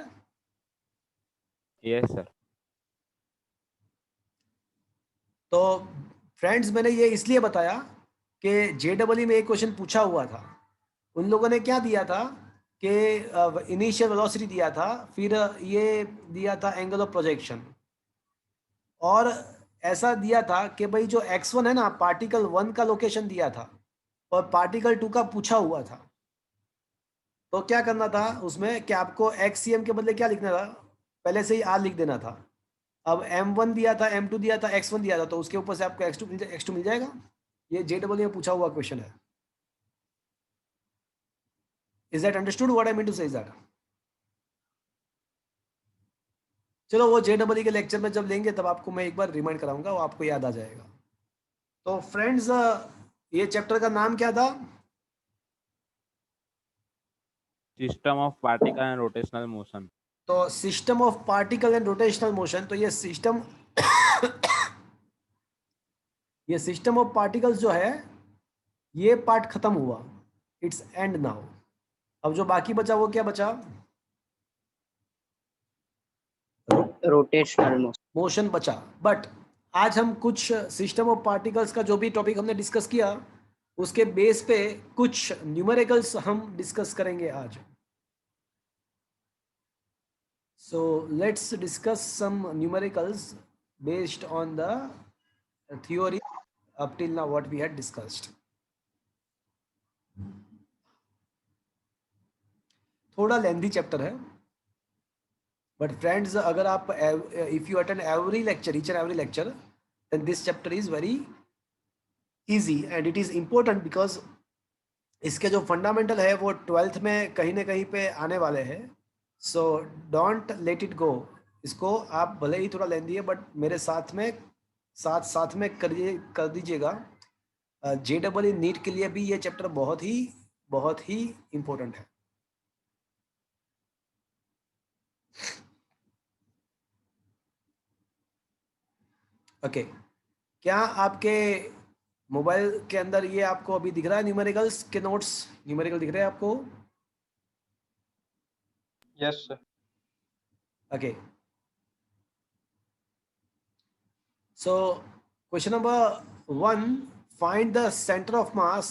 Yes sir. तो फ्रेंड्स मैंने ये इसलिए बताया कि JEE में एक क्वेश्चन पूछा हुआ था, उन लोगों ने क्या दिया था कि इनिशियल वेलोसिटी दिया था, फिर ये दिया था एंगल ऑफ प्रोजेक्शन, और ऐसा दिया था कि भाई जो x1 है ना, पार्टिकल 1 का लोकेशन दिया था और पार्टिकल 2 का पूछा हुआ था। तो क्या करना था उसमें कि आपको xcm के बदले क्या लिखना था, पहले से ही r लिख देना था। अब m1 दिया था, m2 दिया था, x1 दिया था, तो उसके ऊपर से आपको x2 मिल जाएगा। ये JEE में पूछा हुआ क्वेश्चन है। Is that understood what I mean to say? Is that? चलो वो JEE के लेक्चर में जब लेंगे तब आपको मैं एक बार रिमाइंड कराऊंगा, वो आपको याद आ जाएगा। तो फ्रेंड्स ये चैप्टर का नाम क्या था? System of particle and rotational motion. तो system of particle and rotational motion. तो ये सिस्टम ये सिस्टम ऑफ पार्टिकल्स जो है ये पार्ट खत्म हुआ, इट्स एंड नाउ। अब जो बाकी बचा वो क्या बचा? Rotational मोशन बचा। बट आज हम कुछ सिस्टम ऑफ पार्टिकल्स का जो भी टॉपिक हमने डिस्कस किया उसके बेस पे कुछ न्यूमेरिकल्स हम डिस्कस करेंगे आज। So let's discuss some numericals based on the theory up till now what we had discussed. थोड़ा लेंथी चैप्टर है, बट फ्रेंड्स अगर आप if you attend every lecture, each and every lecture, then this chapter is very easy and it is important because इसके जो फंडामेंटल है वो 12th में कहीं ना कहीं पे आने वाले हैं। So don't let it go. इसको आप भले ही थोड़ा लेंदी है बट मेरे साथ में साथ साथ में कर दीजिएगा। JEE नीट के लिए भी ये चैप्टर बहुत ही इम्पोर्टेंट है। ओके, क्या आपके मोबाइल के अंदर ये आपको अभी दिख रहा है न्यूमेरिकल्स के नोट्स? न्यूमेरिकल दिख रहे हैं आपको? Yes, sir. Okay, so question number 1, find the center of mass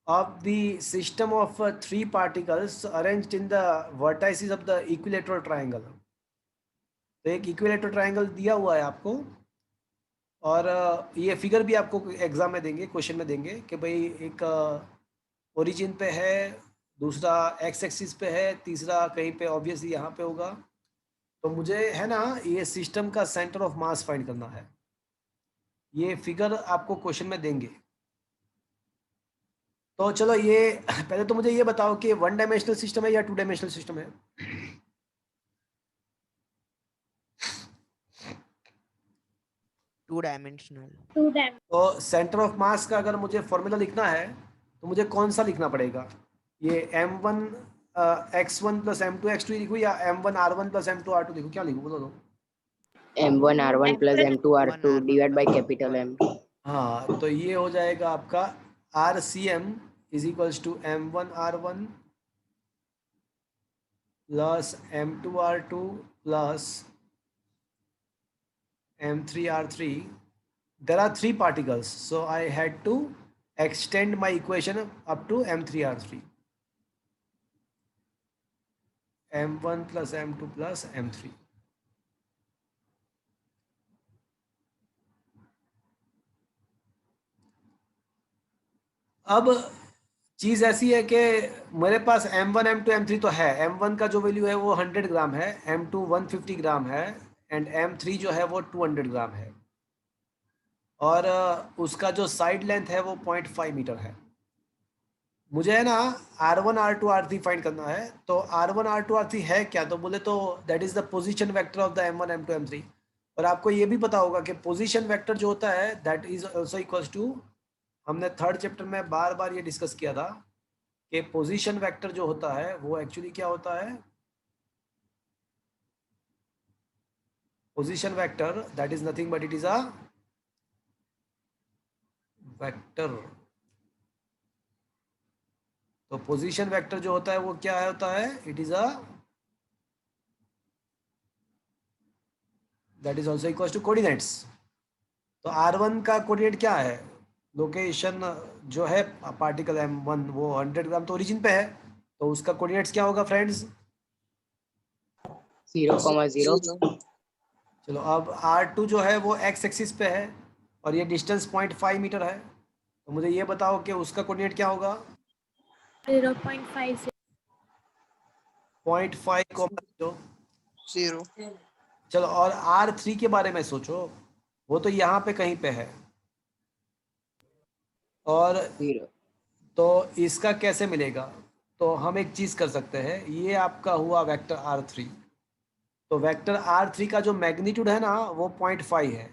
of the system of 3 particles arranged in the vertices of the equilateral triangle। तो एक इक्विलेटरल ट्रायंगल दिया हुआ है आपको, और ये फिगर भी आपको एग्जाम में देंगे, क्वेश्चन में देंगे कि भाई एक ओरिजिन पे है, दूसरा एक्स एक्सिस पे है, तीसरा कहीं पे ऑब्वियसली यहाँ पे होगा। तो मुझे है ना ये सिस्टम का सेंटर ऑफ मास फाइंड करना है। ये फिगर आपको क्वेश्चन में देंगे। तो चलो ये पहले तो मुझे ये बताओ कि 1 डायमेंशनल सिस्टम है या 2 डायमेंशनल सिस्टम है? 2 dimensional। तो सेंटर ऑफ मास का अगर मुझे फॉर्मूला लिखना है तो मुझे कौन सा लिखना पड़ेगा? ये m1 x1 + m2 x2 लिखूँ या m1 r1 + m2 r2 लिखूँ? क्या लिखूँ बोलो तो? M1 R1 plus M2 R2 divided by capital M। हाँ, तो ये हो जाएगा आपका RCM = m1 r1 plus m2 r2 plus m3 r3। There are 3 particles, so I had to extend my equation up to m3 r3, m1 plus m2 plus m3। अब चीज़ ऐसी है कि मेरे पास m1 m2 m3 तो है। m1 का जो वैल्यू है वो 100 ग्राम है, m2 150 ग्राम है, एंड m3 जो है वो 200 ग्राम है, और उसका जो साइड लेंथ है वो 0.5 मीटर है। मुझे है ना R1 R2 R3 फाइंड करना है। तो R1 R2 R3 है क्या? तो बोले तो that is the position vector of the m1 m2 m3। और आपको ये भी पता होगा कि पोजीशन वेक्टर जो होता है that is also equals to, हमने 3rd चैप्टर में बार बार ये डिस्कस किया था कि पोजीशन वेक्टर जो होता है वो एक्चुअली क्या होता है? Position vector that is nothing but it is a vector. तो पोजीशन वेक्टर जो होता है वो क्या होता है? It is a that is also equal to coordinates. तो R1 का कोऑर्डिनेट क्या है? लोकेशन जो है पार्टिकल M1 वो 100 ग्राम तो ओरिजिन पे है, तो उसका कोऑर्डिनेट्स क्या होगा फ्रेंड्स? 0,0। चलो, अब R2 जो है वो एक्स एक्सिस पे है और ये डिस्टेंस 0.5 मीटर है, तो मुझे ये बताओ कि उसका कोऑर्डिनेट क्या होगा? 0.5 0.5 को 0। चलो, और R3 के बारे में सोचो, वो तो यहाँ पे कहीं पे है, और 0। तो इसका कैसे मिलेगा? तो हम एक चीज़ कर सकते हैं, ये आपका हुआ वेक्टर R3। तो वेक्टर R3 का जो मैग्नीट्यूड है ना वो 0.5 है,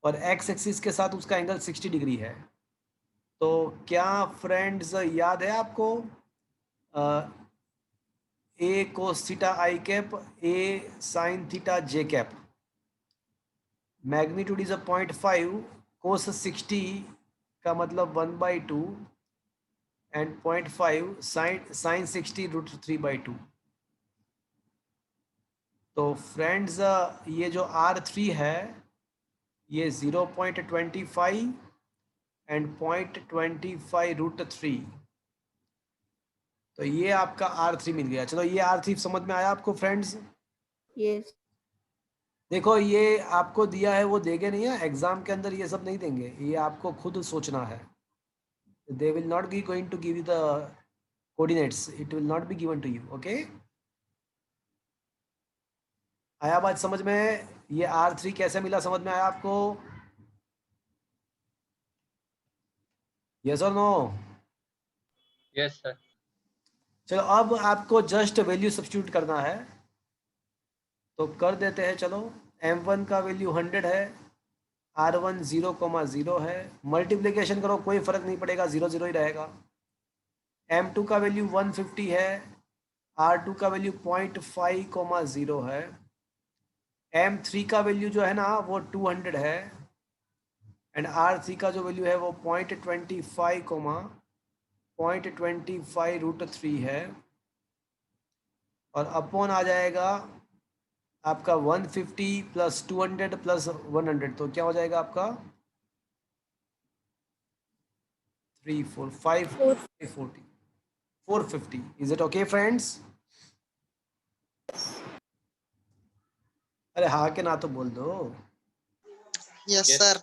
और एक्स एक्सिस के साथ उसका एंगल 60 डिग्री है। तो क्या फ्रेंड्स याद है आपको A cos theta I cap, A sin theta J cap, magnitude is 0.5, cos 60 का मतलब 1/2 एंड 0.5 sin 60 √3/2। तो फ्रेंड्स ये जो R3 है ये 0.25 एंड 0.25 √3, तो ये आपका R3 मिल गया। चलो, ये R3 समझ में आया आपको फ्रेंड्स? Yes. देखो, ये आपको दिया है वो देंगे नहीं है एग्जाम के अंदर, ये सब नहीं देंगे, ये आपको खुद सोचना है। They will not be going to give you the coordinates, it will not be given to you. Okay, आया बात समझ में? ये R3 कैसे मिला, समझ में आया आपको? यस और नो? Yes, sir. चलो, अब आपको जस्ट वैल्यू सब्स्टिट्यूट करना है, तो कर देते हैं। चलो, m1 का वैल्यू 100 है, R1 0,0 है, मल्टीप्लीकेशन करो कोई फर्क नहीं पड़ेगा, 0 0 ही रहेगा। M2 का वैल्यू 150 है, R2 का वैल्यू 0.5,0 है, M3 का वैल्यू जो है ना वो 200 है, एंड R3 का जो वैल्यू है वो 0.25 है, और अपॉन आ जाएगा आपका 150 प्लस 200 प्लस 100, तो क्या हो जाएगा आपका 3 4 5 40 450। Is it okay friends? अरे हाँ के ना तो बोल दो। Yes, Yes. sir.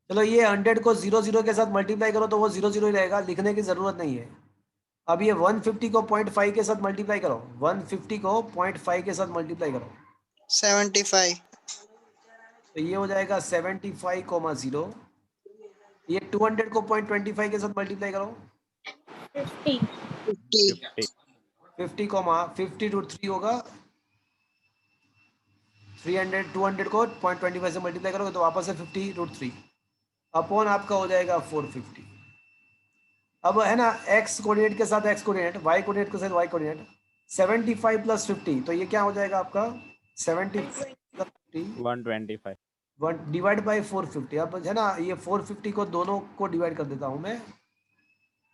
चलो ये 100 को 0 0 के साथ मल्टीप्लाई करो तो वो 0 0 ही रहेगा, लिखने की जरूरत नहीं है। अब ये 150 को 0.5 के साथ मल्टीप्लाई करो, 150 को 0.5 के साथ मल्टीप्लाई करो 75. तो ये हो जाएगा 75,0। ये 200 को 0.25 के साथ मल्टीप्लाई करो 50. 50 50 रूट 3 होगा, 300 200 को 0.25 से मल्टीप्लाई करोगे तो वापस से 50 रूट 3 अपॉन आपका हो जाएगा 450। अब है ना x कोऑर्डिनेट के साथ x कोऑर्डिनेट, y कोऑर्डिनेट के साथ y कोऑर्डिनेट, 75 प्लस 50 तो ये क्या हो जाएगा आपका 75 प्लस 50 125 1 डिवाइड बाई 450। अब है ना ये 450 को दोनों को डिवाइड कर देता हूँ मैं,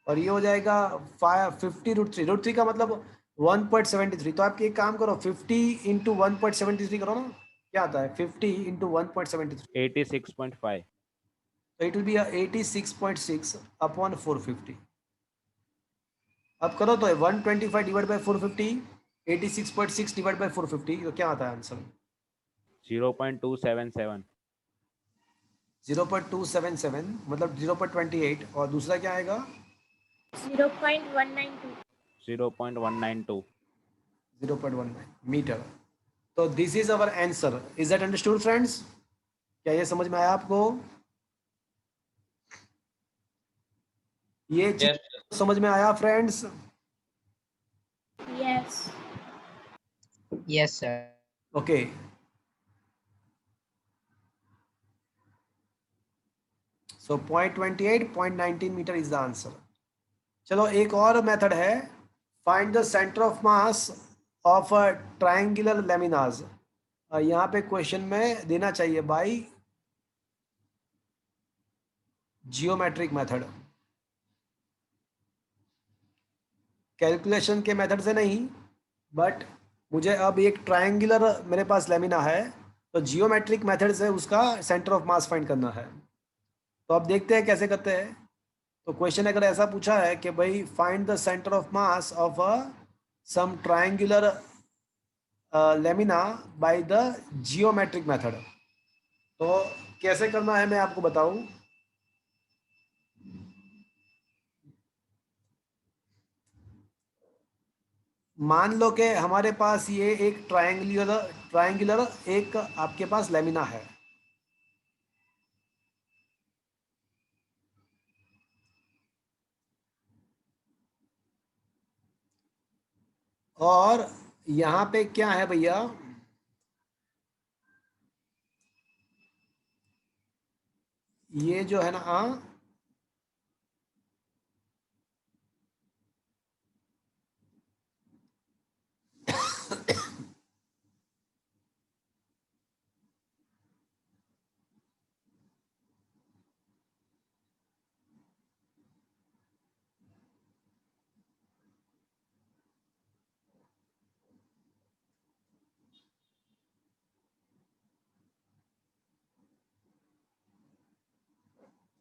और ये हो जाएगा 50 रूट थ्री का मतलब 1.73। तो आप एक काम करो 50 इंटू 1.73 करो ना, क्या आता है 50 इंटू 1.73, 86.5 तो इट विल बी 86.6 अपॉन 450। अब करो तो 125 डिवाइड बाई 450, 86.6 डिवाइड बाई 450, तो क्या आता है आंसर 0.277 0.277 मतलब 0.28, और दूसरा क्या आएगा 0.192. 0.192 0.19 मीटर। तो this is our answer. Is that understood friends? क्या ये समझ में आया आपको? ये Yes. चीज समझ में आया friends? Yes. Yes, sir. Okay, so 0.28 0.19 meter is the answer. चलो एक और मेथड है, find the centre of mass of a triangular laminas. यहाँ पे क्वेश्चन में देना चाहिए बाय जियोमेट्रिक मेथड, कैलकुलेशन के मेथड से नहीं, बट मुझे अब एक ट्रायंगुलर मेरे पास लेमिना है, तो जियोमेट्रिक मेथड से उसका सेंटर ऑफ मास फाइंड करना है। तो अब देखते हैं कैसे करते हैं। तो क्वेश्चन अगर ऐसा पूछा है कि भाई find the centre of mass of a some triangular lamina by the geometric method, तो कैसे करना है मैं आपको बताऊं। मान लो कि हमारे पास ये एक ट्रायंगुलर एक आपके पास लेमिना है, और यहाँ पे क्या है भैया, ये जो है ना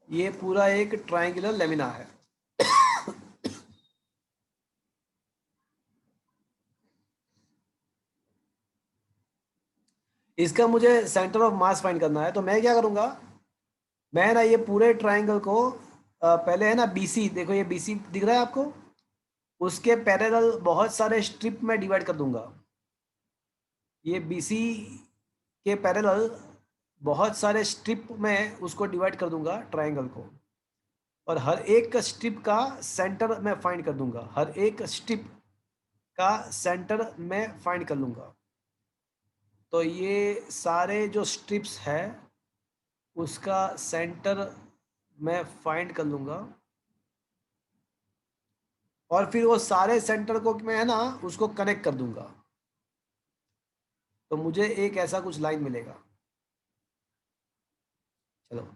ये पूरा एक ट्रायंगुलर लेमिना है। इसका मुझे सेंटर ऑफ मास फाइंड करना है, तो मैं क्या करूंगा, मैं ना ये पूरे ट्रायंगल को पहले है ना BC, देखो ये BC दिख रहा है आपको, उसके पैरेलल बहुत सारे स्ट्रिप में डिवाइड कर दूंगा। ये BC के पैरेलल बहुत सारे स्ट्रिप में उसको डिवाइड कर दूंगा ट्रायंगल को, और हर एक स्ट्रिप का सेंटर मैं फाइंड कर दूंगा, हर एक स्ट्रिप का सेंटर मैं फाइंड कर लूंगा। तो ये सारे जो स्ट्रिप्स है उसका सेंटर मैं फाइंड कर लूंगा और फिर वो सारे सेंटर को मैं है ना उसको कनेक्ट कर दूंगा, तो मुझे एक ऐसा कुछ लाइन मिलेगा। चलो,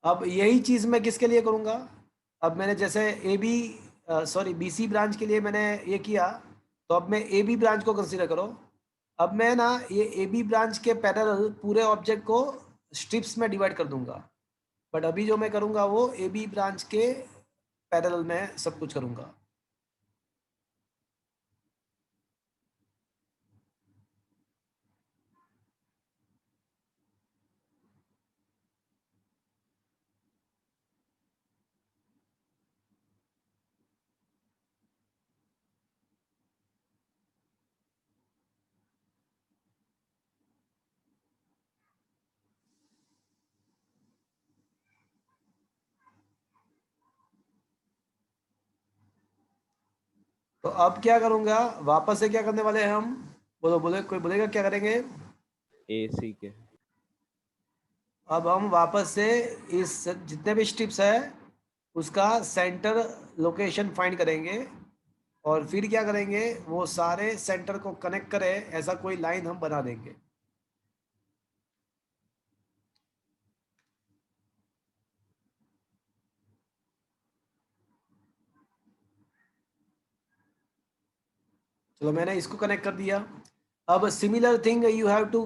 अब यही चीज मैं किसके लिए करूंगा? अब मैंने जैसे बी सी ब्रांच के लिए मैंने ये किया, तो अब मैं ए बी ब्रांच को कंसीडर करो। अब मैं ना ये ए बी ब्रांच के पैरेलल पूरे ऑब्जेक्ट को स्ट्रिप्स में डिवाइड कर दूंगा, बट अभी जो मैं करूंगा वो ए बी ब्रांच के पैरेलल में सब कुछ करूंगा। तो अब क्या करूंगा, वापस से क्या करने वाले हैं हम? बोलो बोले, कोई बोलेगा क्या करेंगे? AC के। अब हम वापस से इस जितने भी स्ट्रिप्स है उसका सेंटर लोकेशन फाइंड करेंगे और फिर क्या करेंगे, वो सारे सेंटर को कनेक्ट करे ऐसा कोई लाइन हम बना देंगे। चलो, मैंने इसको कनेक्ट कर दिया। अब similar thing you have to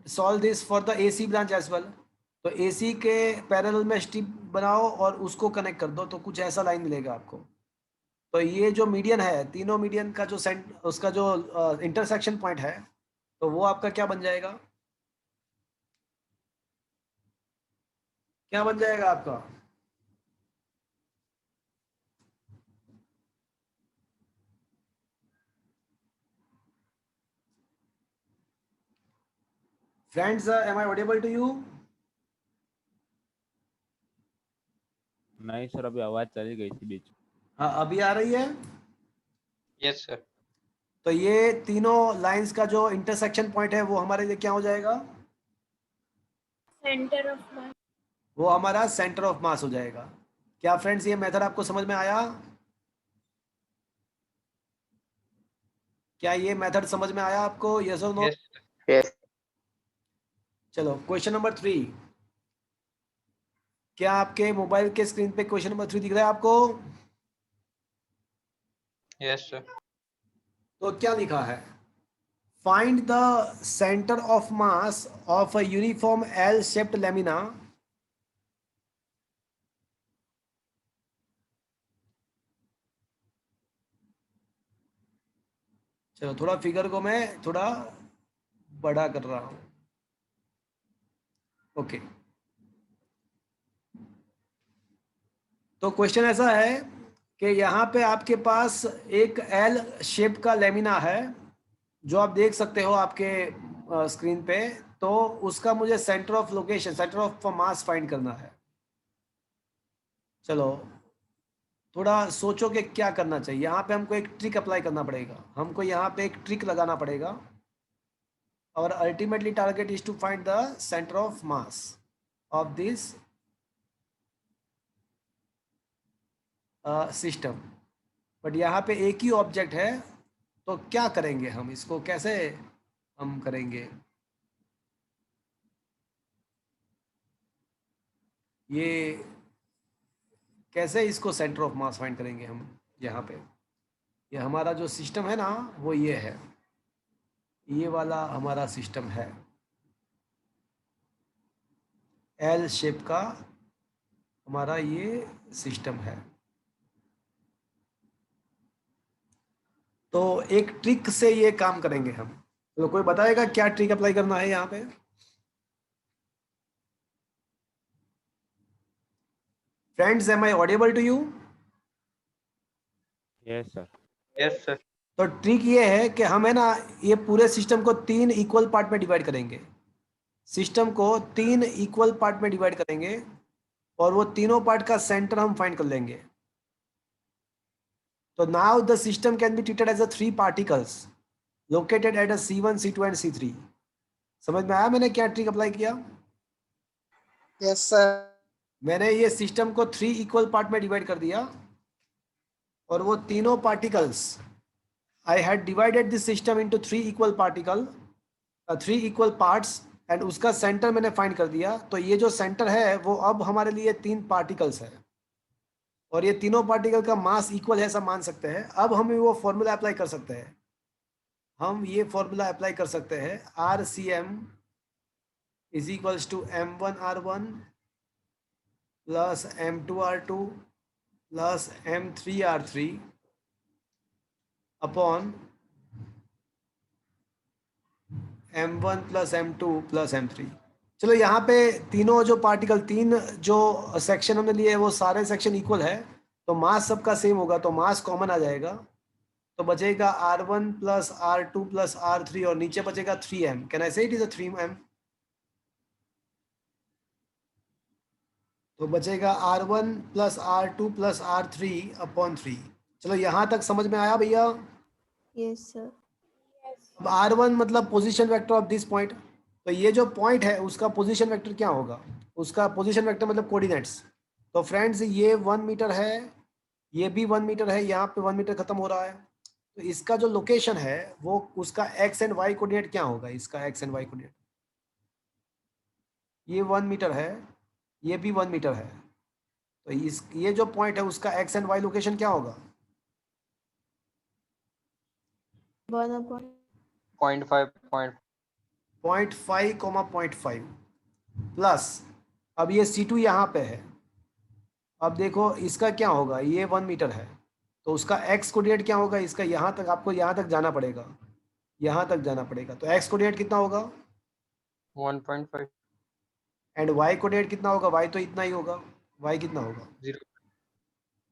solve this for the AC branch as well. तो एसी के पैरेलल में स्ट्रिप बनाओ और उसको कनेक्ट कर दो, तो कुछ ऐसा लाइन मिलेगा आपको। तो ये जो मीडियन है, तीनों मीडियन का जो उसका जो इंटरसेक्शन पॉइंट है, तो वो आपका क्या बन जाएगा? क्या बन जाएगा आपका? Friends, am I audible to you? नहीं सर, अभी आवाज चली गई थी बीच। हाँ, अभी आ रही है। Yes, sir. तो ये तीनों लाइंस का जो इंटरसेक्शन पॉइंट है वो हमारे लिए क्या हो जाएगा? सेंटर ऑफ मास। वो हमारा सेंटर ऑफ मास हो जाएगा। क्या फ्रेंड्स, ये मेथड आपको समझ में आया? क्या ये मेथड समझ में आया आपको? यस और नो? Yes, sir. Yes. चलो, क्वेश्चन नंबर 3। क्या आपके मोबाइल के स्क्रीन पे क्वेश्चन नंबर 3 दिख रहा है आपको? Yes, sir. तो क्या लिखा है? Find the centre of mass of a uniform L shaped lamina चलो, थोड़ा फिगर को मैं थोड़ा बड़ा कर रहा हूं। ओके, तो क्वेश्चन ऐसा है कि यहाँ पे आपके पास एक एल शेप का लेमिना है जो आप देख सकते हो आपके स्क्रीन पे। तो उसका मुझे centre of location, centre of mass find करना है। चलो, थोड़ा सोचो कि क्या करना चाहिए। यहाँ पे हमको एक ट्रिक अप्लाई करना पड़ेगा, हमको यहाँ पे एक ट्रिक लगाना पड़ेगा और ultimately target is to find the centre of mass of this system. But यहाँ पे एक ही ऑब्जेक्ट है, तो क्या करेंगे हम? इसको कैसे हम करेंगे? ये कैसे इसको सेंटर ऑफ मास फाइंड करेंगे हम? यहाँ पे ये हमारा जो सिस्टम है ना, वो ये है, ये वाला हमारा सिस्टम है, एल शेप का हमारा ये सिस्टम है। तो एक ट्रिक से ये काम करेंगे हम। तो कोई बताएगा क्या ट्रिक अप्लाई करना है यहाँ पे? Friends, am I audible to you? Yes sir. Yes, sir. तो ट्रिक ये है कि हम है ना ये पूरे सिस्टम को 3 इक्वल पार्ट में डिवाइड करेंगे। सिस्टम को 3 इक्वल पार्ट में डिवाइड करेंगे और वो तीनों पार्ट का सेंटर हम फाइंड कर लेंगे। तो now the system can be treated as a 3 particles located at a C1, C2 and C3। समझ में आया मैंने क्या ट्रिक अप्लाई किया? Yes, sir. मैंने ये सिस्टम को 3 इक्वल पार्ट में डिवाइड कर दिया और वो तीनों particles, I had divided this system into 3 equal particle, 3 equal parts, and उसका सेंटर मैंने फाइंड कर दिया। तो ये जो सेंटर है वो अब हमारे लिए 3 पार्टिकल्स है और ये तीनों पार्टिकल का मास इक्वल है, ऐसा मान सकते हैं। अब हम वो फॉर्मूला अप्लाई कर सकते हैं, हम ये फॉर्मूला अप्लाई कर सकते हैं, RCM is equals to M1R1 plus M2R2 plus M3R3 upon M1 plus M2 plus M3। चलो यहाँ पे तीनों जो पार्टिकल, 3 जो सेक्शन हमने लिए वो सारे सेक्शन इक्वल है, तो मास सबका सेम होगा, तो मास कॉमन आ जाएगा। तो बचेगा R1 plus R2 plus R3 और नीचे बचेगा 3M। कैन आई से इट इज अ 3M? तो बचेगा R1 plus R2 plus R3 upon 3। चलो यहाँ तक समझ में आया भैया? Yes, sir. अब R1 मतलब position vector of this point, तो ये जो पॉइंट है उसका पोजीशन वेक्टर क्या होगा? उसका पोजीशन वेक्टर मतलब कोऑर्डिनेट्स। तो फ्रेंड्स ये 1 मीटर है, ये भी 1 मीटर है, यहाँ पे 1 मीटर खत्म हो रहा है, तो इसका जो लोकेशन है वो उसका एक्स एंड वाई कोऑर्डिनेट क्या होगा? इसका एक्स एंड वाई कोऑर्डिनेट, ये 1 मीटर है, ये भी 1 मीटर है, तो इस ये जो पॉइंट है उसका एक्स एंड वाई लोकेशन क्या होगा? 1/. 0.5 0.5, 0.5 प्लस, अब ये C2 यहाँ पे है, अब देखो इसका क्या होगा, ये 1 मीटर है, तो उसका एक्स कोऑर्डिनेट क्या होगा? इसका यहाँ तक, आपको यहाँ तक जाना पड़ेगा, यहाँ तक जाना पड़ेगा, तो एक्स कोऑर्डिनेट कितना होगा? 1.5 एंड वाई कोऑर्डिनेट कितना होगा? वाई तो इतना ही होगा, वाई कितना होगा?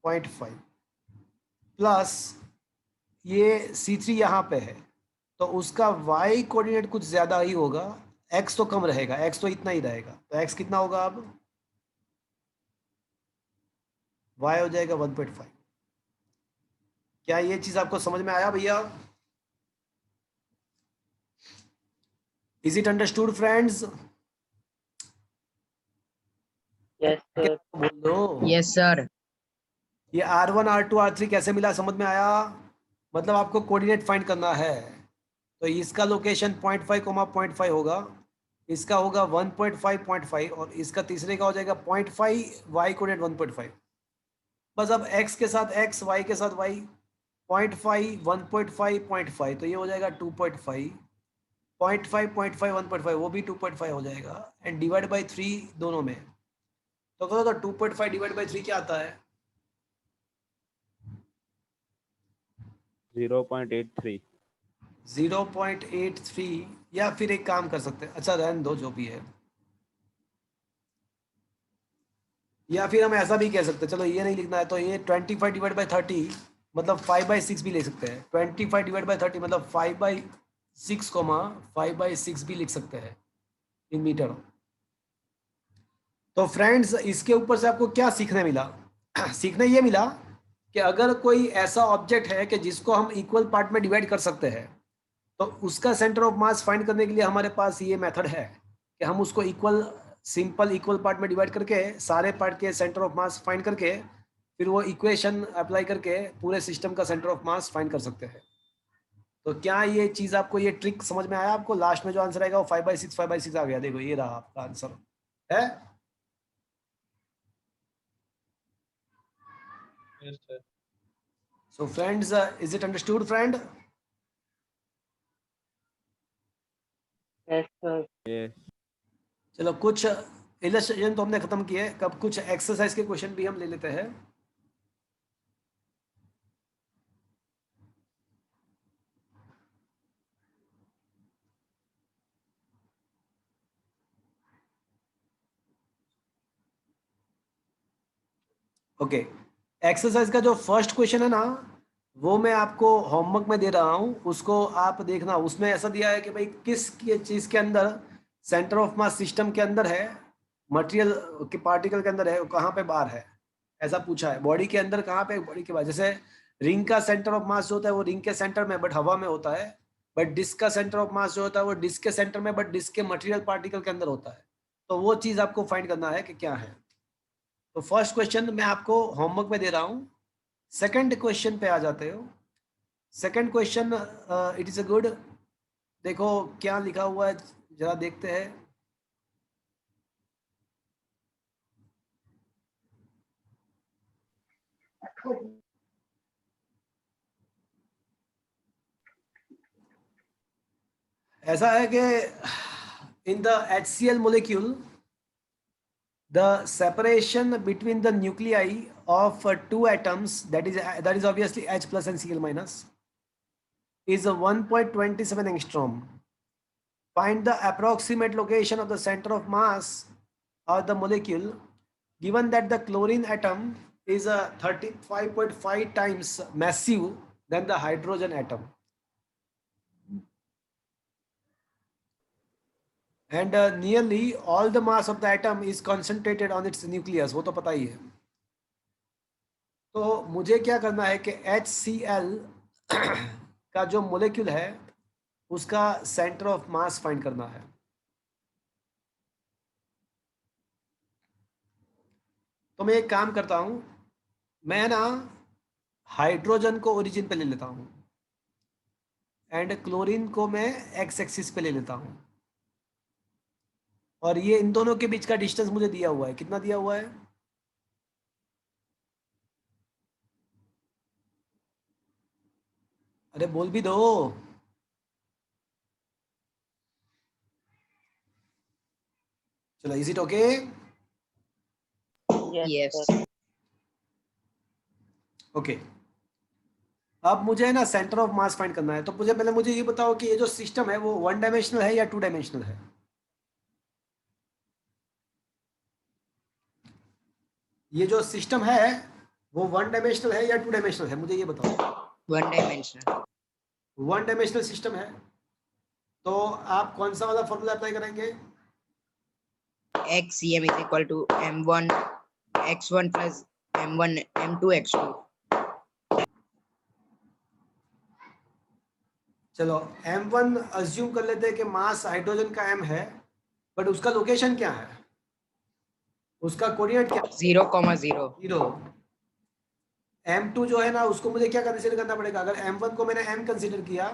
0.5 प्लस ये C3 यहाँ पे है, तो उसका y कोऑर्डिनेट कुछ ज्यादा ही होगा, x तो कम रहेगा, x तो इतना ही रहेगा, तो x कितना होगा? अब y हो जाएगा 1.5। क्या ये चीज आपको समझ में आया भैया? Is it understood friends? Yes, sir. बोल दो। Yes, sir. ये R1 R2 R3 कैसे मिला, समझ में आया? मतलब आपको कोऑर्डिनेट फाइंड करना है, तो इसका लोकेशन 0.5, 0.5 होगा, इसका होगा 1.5, 0.5 और इसका तीसरे का हो जाएगा 0.5, y कोऑर्डिनेट 1.5। बस अब x के साथ x, y के साथ y, 0.5, 1.5, 0.5, तो ये हो जाएगा 2.5, 0.5, 0.5, 1.5, वो भी 2.5 हो जाएगा, एंड डिवाइड बाई 3 दोनों में, तो करो तो 2.5 डिवाइड बाई 3 क्या आता है? 0.83। 0.83, या फिर एक काम कर सकते हैं, अच्छा रहने दो जो भी है, या फिर हम ऐसा भी कह सकते हैं, चलो ये नहीं लिखना है, तो ये 25 डिवाइड बाई 30 मतलब 5/6 भी ले सकते हैं, 25 डिवाइड बाई 30 मतलब 5/6, 5/6 भी लिख सकते हैं इन मीटर। तो फ्रेंड्स इसके ऊपर से आपको क्या सीखने मिला? सीखने ये मिला कि अगर कोई ऐसा ऑब्जेक्ट है कि जिसको हम इक्वल पार्ट में डिवाइड कर सकते हैं, तो उसका सेंटर ऑफ मास फाइंड करने के लिए हमारे पास ये मेथड है कि हम उसको सिंपल इक्वल पार्ट में डिवाइड करके सारे पार्ट के सेंटर ऑफ मास फाइंड करके फिर वो इक्वेशन अप्लाई करके पूरे सिस्टम का सेंटर ऑफ मास फाइंड कर सकते हैं। तो क्या ये चीज आपको, ये ट्रिक समझ में आया आपको? लास्ट में जो आंसर आएगा वो 5/6, 5/6 आ गया, देखो ये रहा आपका आंसर है। Yes, sir. So friends, is it understood friend? Yes, sir. Yes. चलो कुछ इलस्ट्रेशन तो हमने खत्म किए, कब कुछ एक्सरसाइज के क्वेश्चन भी हम ले लेते हैं। ओके, एक्सरसाइज का जो फर्स्ट क्वेश्चन है ना वो मैं आपको होमवर्क में दे रहा हूँ, उसको आप देखना। उसमें ऐसा दिया है कि भाई किस चीज के अंदर सेंटर ऑफ मास सिस्टम के अंदर है, मटेरियल के पार्टिकल के अंदर है, कहाँ पे बाहर है, ऐसा पूछा है। बॉडी के अंदर कहाँ पे, बॉडी के बाहर। जैसे रिंग का सेंटर ऑफ मास जो होता है वो रिंग के सेंटर में बट हवा में होता है, बट डिस्क का सेंटर ऑफ मास जो होता है वो डिस्क के सेंटर में बट डिस्क के मटेरियल पार्टिकल के अंदर होता है। तो वो चीज आपको फाइंड करना है कि क्या है। तो फर्स्ट क्वेश्चन मैं आपको होमवर्क में दे रहा हूँ। सेकंड क्वेश्चन पे आ जाते हो। Second question it is a good. देखो क्या लिखा हुआ है, जरा देखते हैं। ऐसा है कि in the HCl molecule the separation between the nuclei of two atoms, that is obviously H plus and Cl minus, is a 1.27 angstrom. Find the approximate location of the center of mass of the molecule given that the chlorine atom is a 35.5 times massive than the hydrogen atom. And nearly all the mass of the atom is concentrated on its nucleus. वो तो पता ही है। तो मुझे क्या करना है कि HCl का जो मोलेक्यूल है उसका सेंटर ऑफ मास फाइंड करना है। तो मैं एक काम करता हूं, मैं ना हाइड्रोजन को ओरिजिन पे ले लेता हूं एंड क्लोरीन को मैं एक्स एक्सिस पे ले लेता हूं, और ये इन दोनों के बीच का डिस्टेंस मुझे दिया हुआ है। कितना दिया हुआ है? अरे बोल भी दो। चलो, is it okay? Yes. Okay. अब मुझे है ना सेंटर ऑफ मास फाइंड करना है। तो मुझे ये बताओ कि ये जो सिस्टम है वो 1 डायमेंशनल है या 2 डायमेंशनल है? ये जो सिस्टम है वो 1 डायमेंशनल है या 2 डायमेंशनल है? मुझे ये बताओ। 1 dimensional. 1 डायमेंशनल सिस्टम है तो आप कौन सा वाला फॉर्मूला अप्लाई करेंगे? XCm is equal to M1 x1 plus M1 M2 x2. चलो, M1 अज्यूम कर लेते हैं कि मास हाइड्रोजन का M है, बट उसका लोकेशन क्या है? उसका कोऑर्डिनेट क्या? 0,0. 0। M2 जो है ना उसको मुझे क्या कंसीडर करना पड़ेगा? अगर M1 को मैंने M कंसीडर किया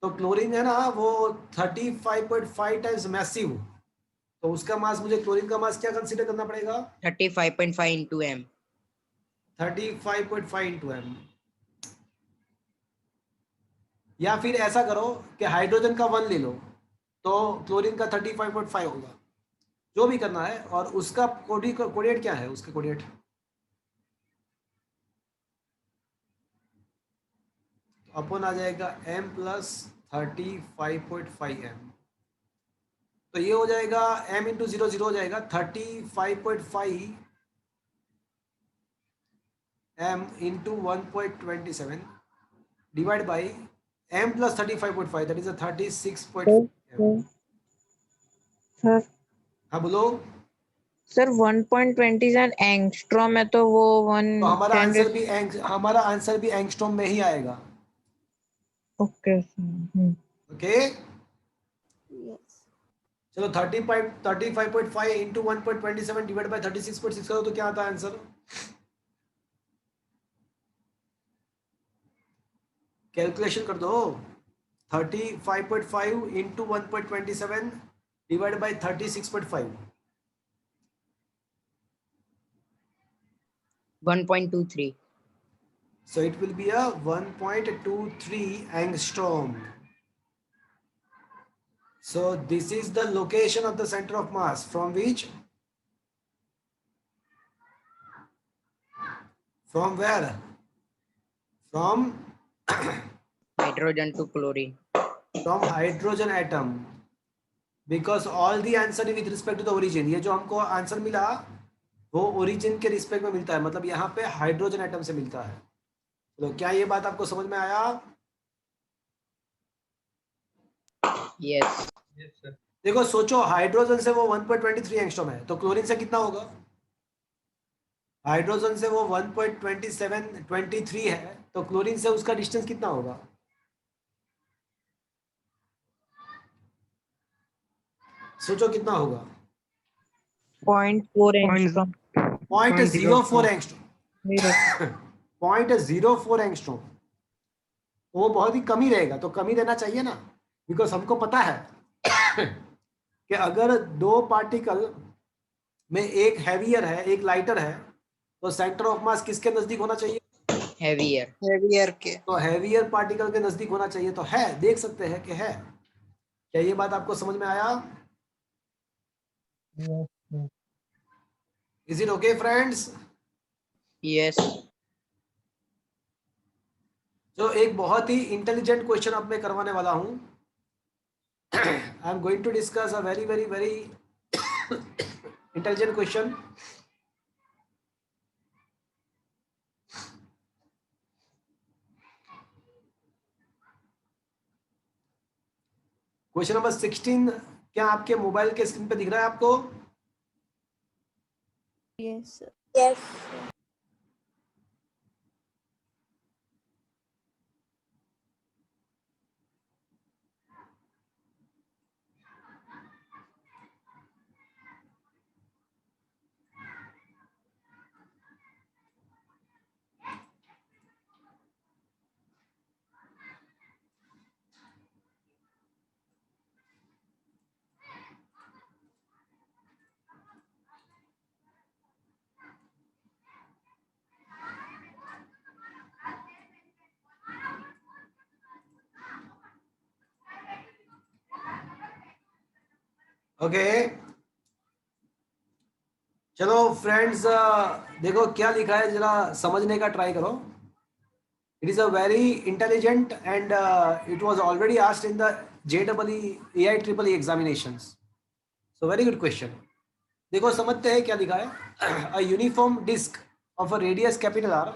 तो क्लोरीन है ना वो 35.5 टाइम्स मैसिव, तो उसका मास, मुझे क्लोरीन का मास क्या कंसीडर करना पड़ेगा? 35.5 into M. 35.5 into M। या फिर ऐसा करो कि हाइड्रोजन का 1 ले लो तो क्लोरीन का 35.5 होगा। जो भी करना है। और उसका कोऑर्डिनेट क्या है? उसका कोऑर्डिनेट अपन आ जाएगा M प्लस 35.5M। तो ये हो जाएगा M इंटू 0 0 हो जाएगा 35.5 M into 1.27 divide by M plus 35.5, that is a 36.5 M। Sir हाँ बोलो। सर 1.27 एंगस्ट्रॉम है तो वो तो हमारा 110। आंसर भी एंगस्ट्रॉम में ही आएगा। ओके। Okay Yes. चलो 35.5 इंटू 1.27 डिवाइड बाई 36.6 करो तो क्या आता है आंसर? कैलकुलेशन कर दो। 35.5 into 1.27 divide by 36.5। 1.23. So it will be a 1.23 angstrom. So this is the location of the center of mass from which, from where, from Hydrogen to chlorine. from hydrogen atom, because all the answer is with respect to the origin. ये जो हमको आंसर मिला वो ओरिजिन के रिस्पेक्ट में मिलता है, मतलब यहाँ पे हाइड्रोजन एटम से मिलता है। तो क्या ये बात आपको समझ में आया? Yes. Yes, sir. देखो सोचो, हाइड्रोजन से वो 1.23 एंगस्ट्रॉम है तो क्लोरीन से कितना होगा? हाइड्रोजन से वो 1.23 है तो क्लोरीन से उसका डिस्टेंस कितना होगा? सोचो कितना होगा? 0.4 angstrom. 0.04 angstrom, Zero. 0.04 एंगस्ट्रॉम, वो बहुत ही कम ही रहेगा, तो कम ही रहना चाहिए ना, बिकॉज हमको पता है कि अगर दो पार्टिकल में एक हैवियर है एक लाइटर है, तो सेंटर ऑफ मास किसके नजदीक होना चाहिए? heavier. हेवियर के। तो हैवियर पार्टिकल के नजदीक होना चाहिए, तो है, देख सकते हैं कि है। क्या ये बात आपको समझ में आया? Is it okay friends? Yes. जो एक बहुत ही इंटेलिजेंट क्वेश्चन अब मैं करवाने वाला हूं। I am going to discuss a very very very intelligent question. Question number 16 क्या आपके मोबाइल के स्क्रीन पे दिख रहा है आपको? Yes, sir. Yes. ओके चलो फ्रेंड्स, देखो क्या लिखा है, जरा समझने का ट्राई करो। It is a very intelligent and it was already asked in the JEE AIEEE examinations, so very good question. देखो समझते हैं क्या लिखा है। A uniform disc of a radius capital R,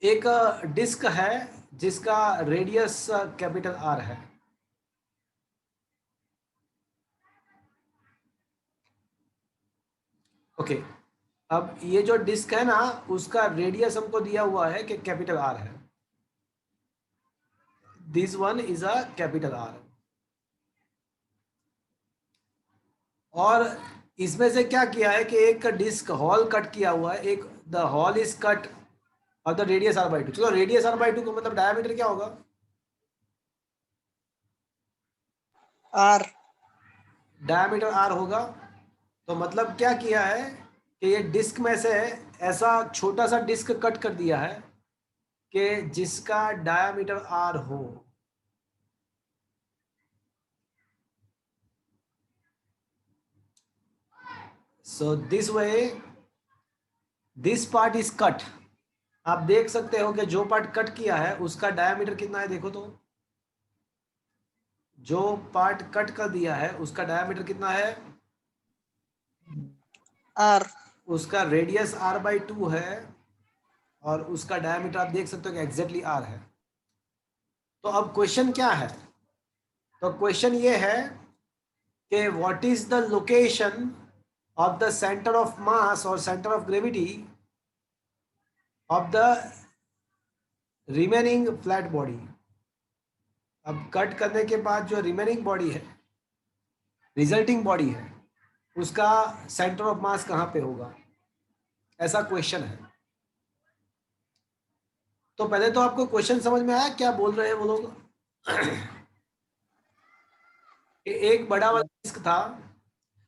एक डिस्क है जिसका रेडियस कैपिटल R है। ओके अब ये जो डिस्क है ना, उसका रेडियस हमको दिया हुआ है कि कैपिटल R है। This one is a capital R, और इसमें से क्या किया है कि एक डिस्क हॉल कट किया हुआ है, एक द हॉल इज कट और द रेडियस R/2। चलो रेडियस R/2 को मतलब डायमीटर क्या होगा? आर। डायमीटर R होगा। तो मतलब क्या किया है कि ये डिस्क में से ऐसा छोटा सा डिस्क कट कर दिया है कि जिसका डायमीटर R हो। So this way this part is cut. आप देख सकते हो कि जो पार्ट कट किया है उसका डायमीटर कितना है, देखो तो। जो पार्ट कट कर दिया है उसका डायमीटर कितना है? आर। उसका रेडियस R/2 है और उसका डायमीटर आप देख सकते हो कि एग्जैक्टली R है। तो अब क्वेश्चन क्या है? तो क्वेश्चन ये है कि what is the location of the centre of mass और centre of gravity of the remaining flat body. अब कट करने के बाद जो रिमेनिंग बॉडी है, रिजल्टिंग बॉडी है, उसका सेंटर ऑफ मास कहाँ पे होगा, ऐसा क्वेश्चन है। तो पहले तो आपको क्वेश्चन समझ में आया क्या बोल रहे हैं वो लोग? एक बड़ा वाला डिस्क था,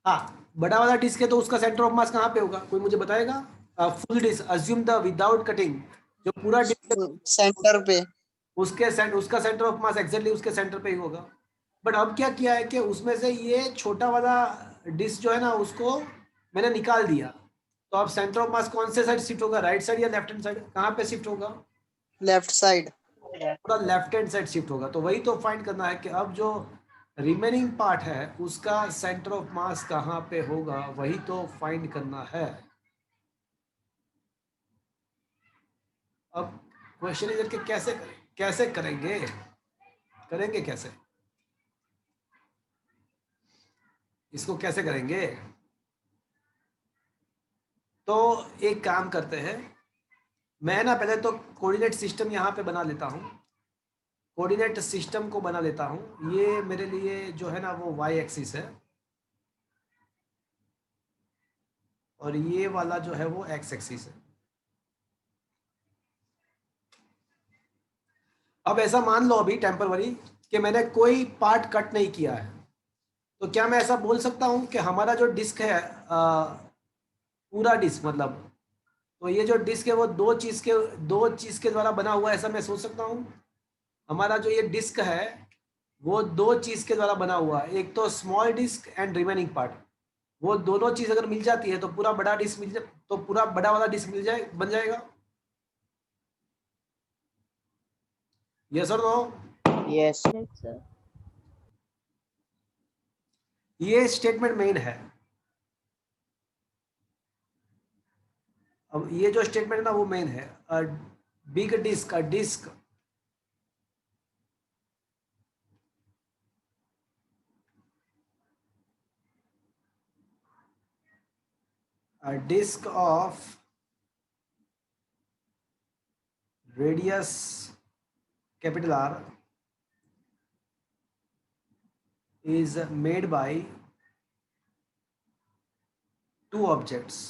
हाँ बड़ा वाला डिस्क है, तो उसका सेंटर ऑफ मास कहाँ पे होगा, कोई मुझे बताएगा? Full disc, assume the without cutting, जो पूरा डिस्क सेंटर पे। उसका सेंटर ऑफ मास एग्जैक्टली उसके सेंटर पे ही होगा। बट अब क्या किया है कि उसमें से ये छोटा वाला डिस्क जो है ना, उसको मैंने निकाल दिया। तो अब सेंटर ऑफ मास कौन से साइड शिफ्ट होगा, राइट साइड या लेफ्ट हैंड साइड? कहाँ पे शिफ्ट होगा? Left side. पूरा लेफ्ट हैंड साइड शिफ्ट होगा। तो वही तो फाइंड करना है कि अब जो रिमेनिंग पार्ट है उसका सेंटर ऑफ मास कहाँ पे होगा, वही तो फाइंड करना है। अब क्वेश्चन इधर के कैसे करेंगे कैसे इसको कैसे करेंगे? तो एक काम करते हैं, मैं ना पहले तो कोऑर्डिनेट सिस्टम यहाँ पे बना लेता हूँ। कोऑर्डिनेट सिस्टम को बना लेता हूँ। ये मेरे लिए जो है ना वो y एक्सिस है, और ये वाला जो है वो एक्स एक्सिस है। अब ऐसा मान लो अभी टेम्पररी कि मैंने कोई पार्ट कट नहीं किया है, तो क्या मैं ऐसा बोल सकता हूं कि हमारा जो डिस्क है पूरा डिस्क मतलब, तो ये जो डिस्क है वो दो चीज के द्वारा बना हुआ है, ऐसा मैं सोच सकता हूं? हमारा जो ये डिस्क है वो दो चीज के द्वारा बना हुआ है, एक तो small disc and remaining part. वो दोनों चीज अगर मिल जाती है तो पूरा बड़ा डिस्क मिल जाए, तो पूरा बड़ा वाला डिस्क मिल जाए, बन जाएगा। यस और नो? Yes. Yes, sir. ये स्टेटमेंट मेन है। अब ये जो स्टेटमेंट है ना वो मेन है। Big disc, a disk of radius capital R is made by two objects.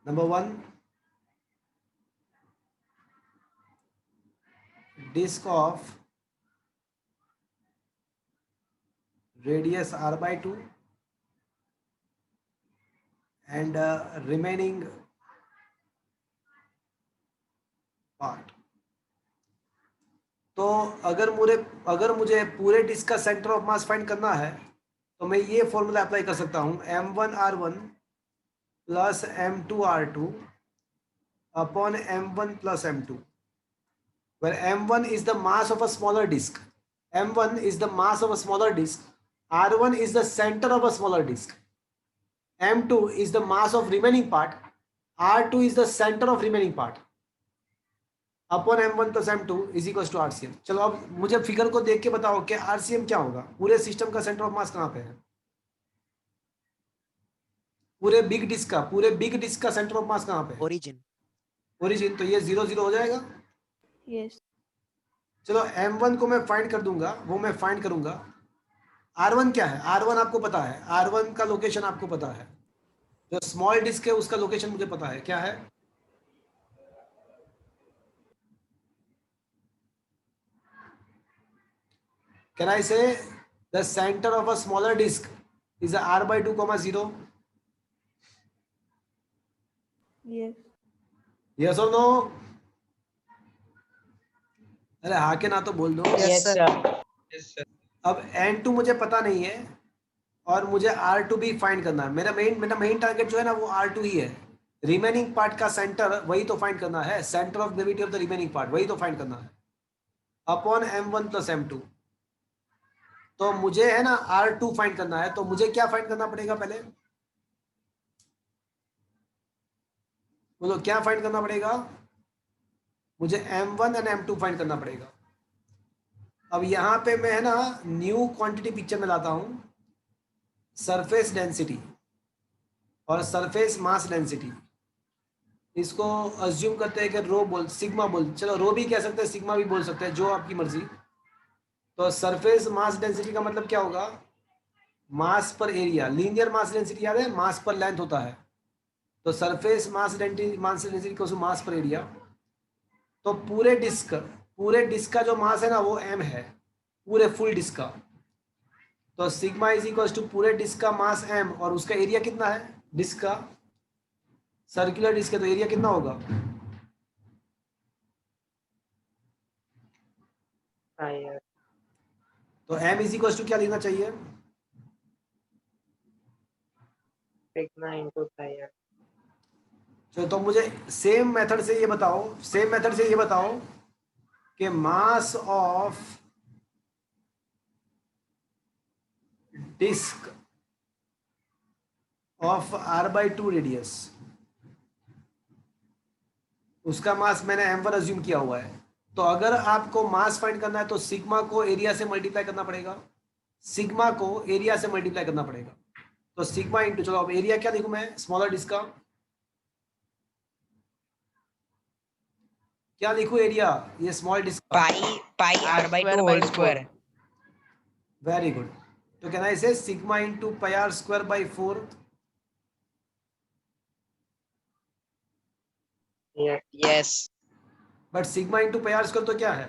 Number one, disk of radius R by 2 and remaining part. तो अगर मुझे पूरे डिस्क का सेंटर ऑफ मास फाइंड करना है तो मैं ये फॉर्मूला अप्लाई कर सकता हूं, m1r1 plus m2r2 upon m1 plus m2, where m1 is the mass of a smaller disk, m1 is the mass of a smaller disk, r1 is the center of a smaller disk, m2 is the mass of remaining part, r2 is the center of remaining part, upon m1 plus m2 is equal to RCM। चलो अब मुझे फिगर को देख के बताओ कि RCM क्या होगा, पूरे सिस्टम का सेंटर ऑफ मास कहाँ पे है? पूरे बिग डिस्क का सेंटर ऑफ मास कहाँ पे है? ओरिजिन। तो ये 0 0 हो जाएगा। Yes. चलो m1 को मैं फाइंड कर दूंगा, वो मैं फाइंड करूंगा। r1 क्या है? r1 आपको पता है, r1 का लोकेशन आपको पता है, जो स्मॉल डिस्क है उसका लोकेशन मुझे पता है, क्या है? Can I say the center of a smaller disk is a r by 2 comma 0? Yes. Yes or no? अरे हाँ के ना तो बोल दो। Yes, sir. Yes, sir. अब n2 मुझे पता नहीं है और मुझे r2 भी फाइंड करना है। मेरा मेन टारगेट जो है ना वो r2 ही है। रिमेनिंग पार्ट का सेंटर वही तो फाइंड करना है, centre of gravity of the remaining part वही तो फाइंड करना है, अपॉन m1 प्लस m2। तो मुझे है ना r2 फाइंड करना है, तो मुझे क्या फाइंड करना पड़ेगा पहले बोलो, क्या फाइंड करना पड़ेगा? मुझे m1 एंड m2 फाइंड करना पड़ेगा। अब यहाँ पे मैं है ना न्यू क्वांटिटी पिक्चर में लाता हूँ, सरफेस डेंसिटी और सरफेस मास डेंसिटी। इसको अज्यूम करते हैं कि रो बोल, सिग्मा बोल, चलो रो भी कह सकते हैं, सिग्मा भी बोल सकते हैं, जो आपकी मर्जी। तो सरफेस मास डेंसिटी का मतलब क्या होगा? मास पर एरिया। लीनियर मास डेंसिटी याद है, मास पर लेंथ होता है। तो सरफेस मास डेंसिटी को मास पर एरिया। तो पूरे डिस्क का जो मास है ना वो m है, पूरे फुल डिस्क का। तो सिग्मा इज इक्वल टू पूरे डिस्क का मास m और उसका एरिया कितना है डिस्क का? सर्कुलर डिस्क है तो एरिया कितना होगा? तो m इज इक्वल टू क्या लिखना चाहिए? चलो तो मुझे सेम मेथड से ये बताओ कि mass of disc of r/2 radius, उसका मास मैंने m1 अज्यूम किया हुआ है। तो अगर आपको मास फाइंड करना है तो सिग्मा को एरिया से मल्टीप्लाई करना पड़ेगा, तो सिग्मा इंटू, चलो अब एरिया क्या लिखूं मैं स्मॉलर डिस्क का? क्या लिखूं एरिया? ये small disc pi r by 2 whole square. Very good. तो can I say sigma into pi R square by 4? Yes. But sigma into pi R square तो क्या है?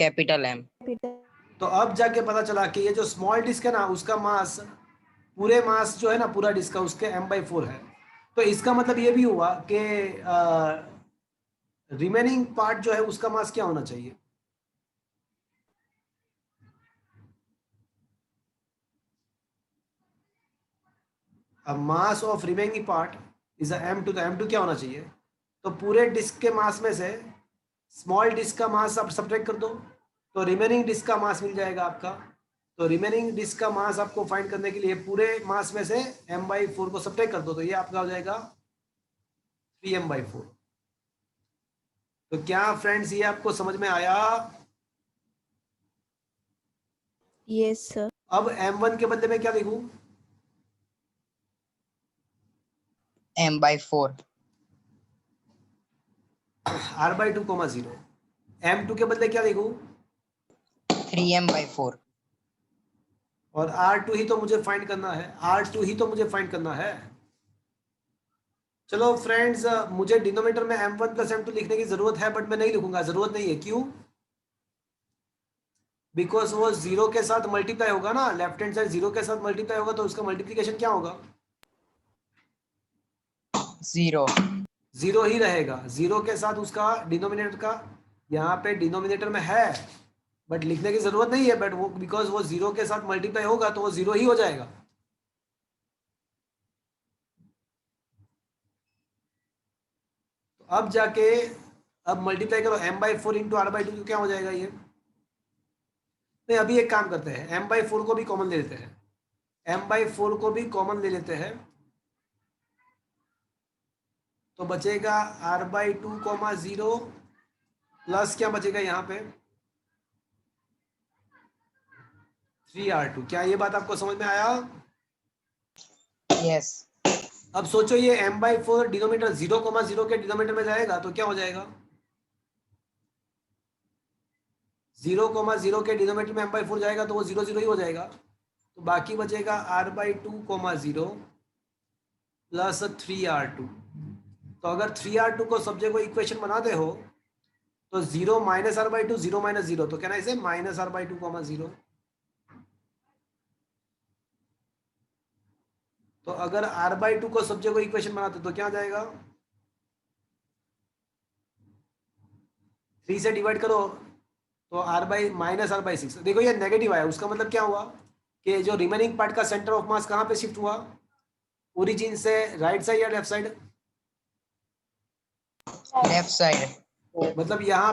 Capital M. Capital. तो अब जाके पता चला कि ये जो स्मॉल डिस्क है ना उसका मास, पूरे मास जो है ना पूरा डिस्क का उसके m/4 है. तो इसका मतलब ये भी हुआ कि रिमेनिंग पार्ट जो है उसका मास क्या होना चाहिए? अब mass of remaining part is m2. तो m2 क्या होना चाहिए? तो पूरे डिस्क के मास में से स्मॉल डिस्क का मास आप सब्ट्रैक्ट कर दो तो रिमेनिंग डिस्क का मास मिल जाएगा आपका. तो रिमेनिंग डिस्क का मास आपको फाइंड करने के लिए पूरे मास में से m/4 को सब्ट्रैक्ट कर दो तो ये आपका हो जाएगा 3m/4. तो क्या फ्रेंड्स ये आपको समझ में आया? Yes, sir. अब m1 के बदले में क्या लिखूं? M by 4. r/2, 0. m2 के बदले क्या लिखूं? 3m by 4. और r2 ही तो मुझे फाइंड करना है. r2 ही तो मुझे फाइंड करना है. चलो फ्रेंड्स, मुझे डिनोमिनेटर में m1 प्लस m2 लिखने की जरूरत है बट मैं नहीं लिखूंगा. जरूरत नहीं है. क्यों? बिकॉज वो जीरो के साथ मल्टीप्लाई होगा ना. लेफ्ट हैंड साइड जीरो के साथ मल्टीप्लाई होगा तो उसका मल्टीप्लीकेशन क्या होगा? 0. जीरो ही रहेगा. जीरो के साथ उसका डिनोमिनेटर का यहाँ पे डिनोमिनेटर में है बट लिखने की जरूरत नहीं है. बट वो बिकॉज वो जीरो के साथ मल्टीप्लाई होगा तो वो जीरो ही हो जाएगा. तो अब जाके अब मल्टीप्लाई करो m/4 इंटू r/2 तो क्या हो जाएगा ये? नहीं, अभी एक काम करते हैं, m/4 को भी कॉमन ले लेते हैं. m/4 को भी कॉमन ले लेते हैं तो बचेगा r/2, 0 प्लस क्या बचेगा यहाँ पे? 3r2. क्या ये बात आपको समझ में आया? Yes. अब सोचो ये m/4 डिनोमिनेटर 0, 0 के डिनोमिनेटर में जाएगा तो क्या हो जाएगा? 0, 0 के डिनोमिनेटर में m/4 जाएगा तो वो 0, 0 ही हो जाएगा. तो बाकी बचेगा r/2, 0 प्लस 3r2. तो अगर 3r2 को सब्जेक्ट को इक्वेशन बनाते हो तो 0 माइनस r/2, 0 माइनस 0 तो क्या ना इसे माइनस r/2, 0. तो अगर r/2 को सब्जेक्ट को इक्वेशन बनाते तो क्या आ जाएगा? 3 से डिवाइड करो तो माइनस r/6. देखो ये नेगेटिव आया. उसका मतलब क्या हुआ कि जो रिमेनिंग पार्ट का सेंटर ऑफ मास कहाँ पे शिफ्ट हुआ? ओरिजिन से राइट साइड या लेफ्ट साइड? Left side. मतलब यहाँ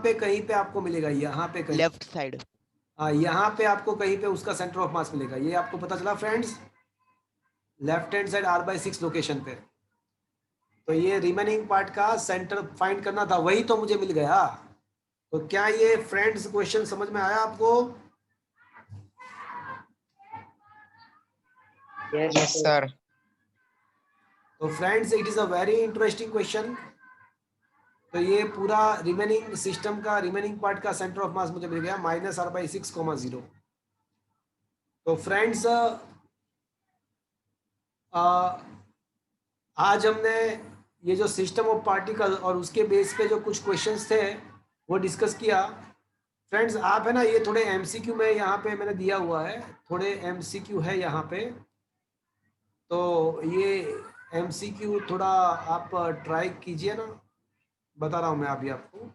पे कहीं पे आपको मिलेगा. यहाँ पे कहीं लेफ्ट साइड. हाँ, यहाँ पे आपको कहीं पे उसका सेंटर ऑफ मास मिलेगा. ये आपको पता चला friends? Left hand side r/6 location पे. तो ये रिमेनिंग पार्ट का सेंटर फाइंड करना था, वही तो मुझे मिल गया. तो क्या ये फ्रेंड्स क्वेश्चन समझ में आया आपको? Yes, sir. तो friends it is a very interesting question. तो ये पूरा रिमेनिंग सिस्टम का रिमेनिंग पार्ट का सेंटर ऑफ मास मुझे मिल गया माइनस r/6, 0. तो फ्रेंड्स आज हमने ये जो सिस्टम ऑफ पार्टिकल और उसके बेस पे जो कुछ क्वेश्चंस थे वो डिस्कस किया. फ्रेंड्स आप है ना ये थोड़े MCQ में यहाँ पे मैंने दिया हुआ है, थोड़े MCQ है यहाँ पे. तो ये MCQ थोड़ा आप ट्राई कीजिए ना. बता रहा हूँ मैं अभी आपको.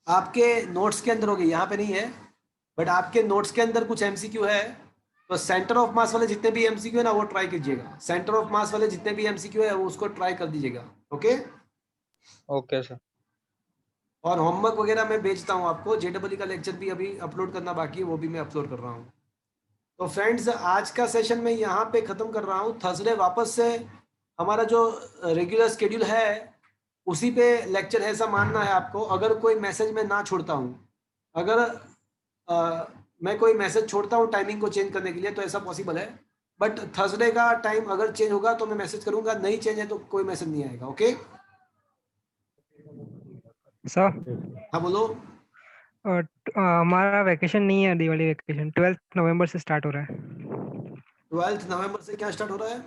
आपके नोट्स के अंदर होगी, यहाँ पे नहीं है बट आपके नोट्स के अंदर कुछ MCQ है. तो सेंटर ऑफ मास वाले जितने भी MCQ है ना वो ट्राई कीजिएगा. सेंटर ऑफ मास वाले जितने भी MCQ है वो उसको ट्राई कर दीजिएगा. Okay okay sir. और होमवर्क वगैरह मैं भेजता हूँ आपको. JEE का लेक्चर भी अभी अपलोड करना बाकी है, वो भी मैं अपलोड कर रहा हूँ. तो फ्रेंड्स आज का सेशन मैं यहाँ पे ख़त्म कर रहा हूँ. थर्सडे वापस से हमारा जो रेगुलर शेड्यूल है उसी पे लेक्चर है, ऐसा मानना है आपको. अगर कोई मैसेज मैं ना छोड़ता हूँ, अगर मैं कोई मैसेज छोड़ता हूँ टाइमिंग को चेंज करने के लिए, तो ऐसा पॉसिबल है, बट थर्सडे का टाइम अगर चेंज होगा तो मैं मैसेज करूंगा, नहीं चेंज है तो कोई मैसेज नहीं आएगा। ओके सर हाँ बोलो। हमारा वैकेशन नहीं है, दिवाली वैकेशन 12 नवंबर से स्टार्ट हो रहा है। 12 नवंबर से क्या स्टार्ट हो रहा है?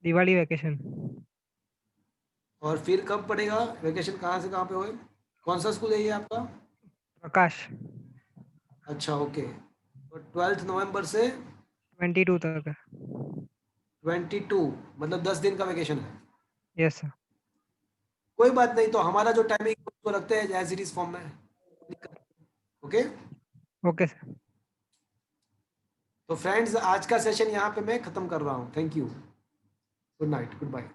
दिवाली वैकेशन। और फिर कब पड़ेगा वैकेशन, कहाँ से कहाँ पे होए? कौन सा स्कूल है ये आपका? प्रकाश। अच्छा ओके, तो 12 नवंबर से 22 तक है। 22, मतलब 10 दिन का वैकेशन है। Yes sir. कोई बात नहीं, तो हमारा जो टाइमिंग उसको रखते हैं एज इट इज फॉर्म में। Okay okay sir. तो फ्रेंड्स, आज का सेशन यहाँ पे मैं खत्म कर रहा हूँ। Thank you, good night, good bye.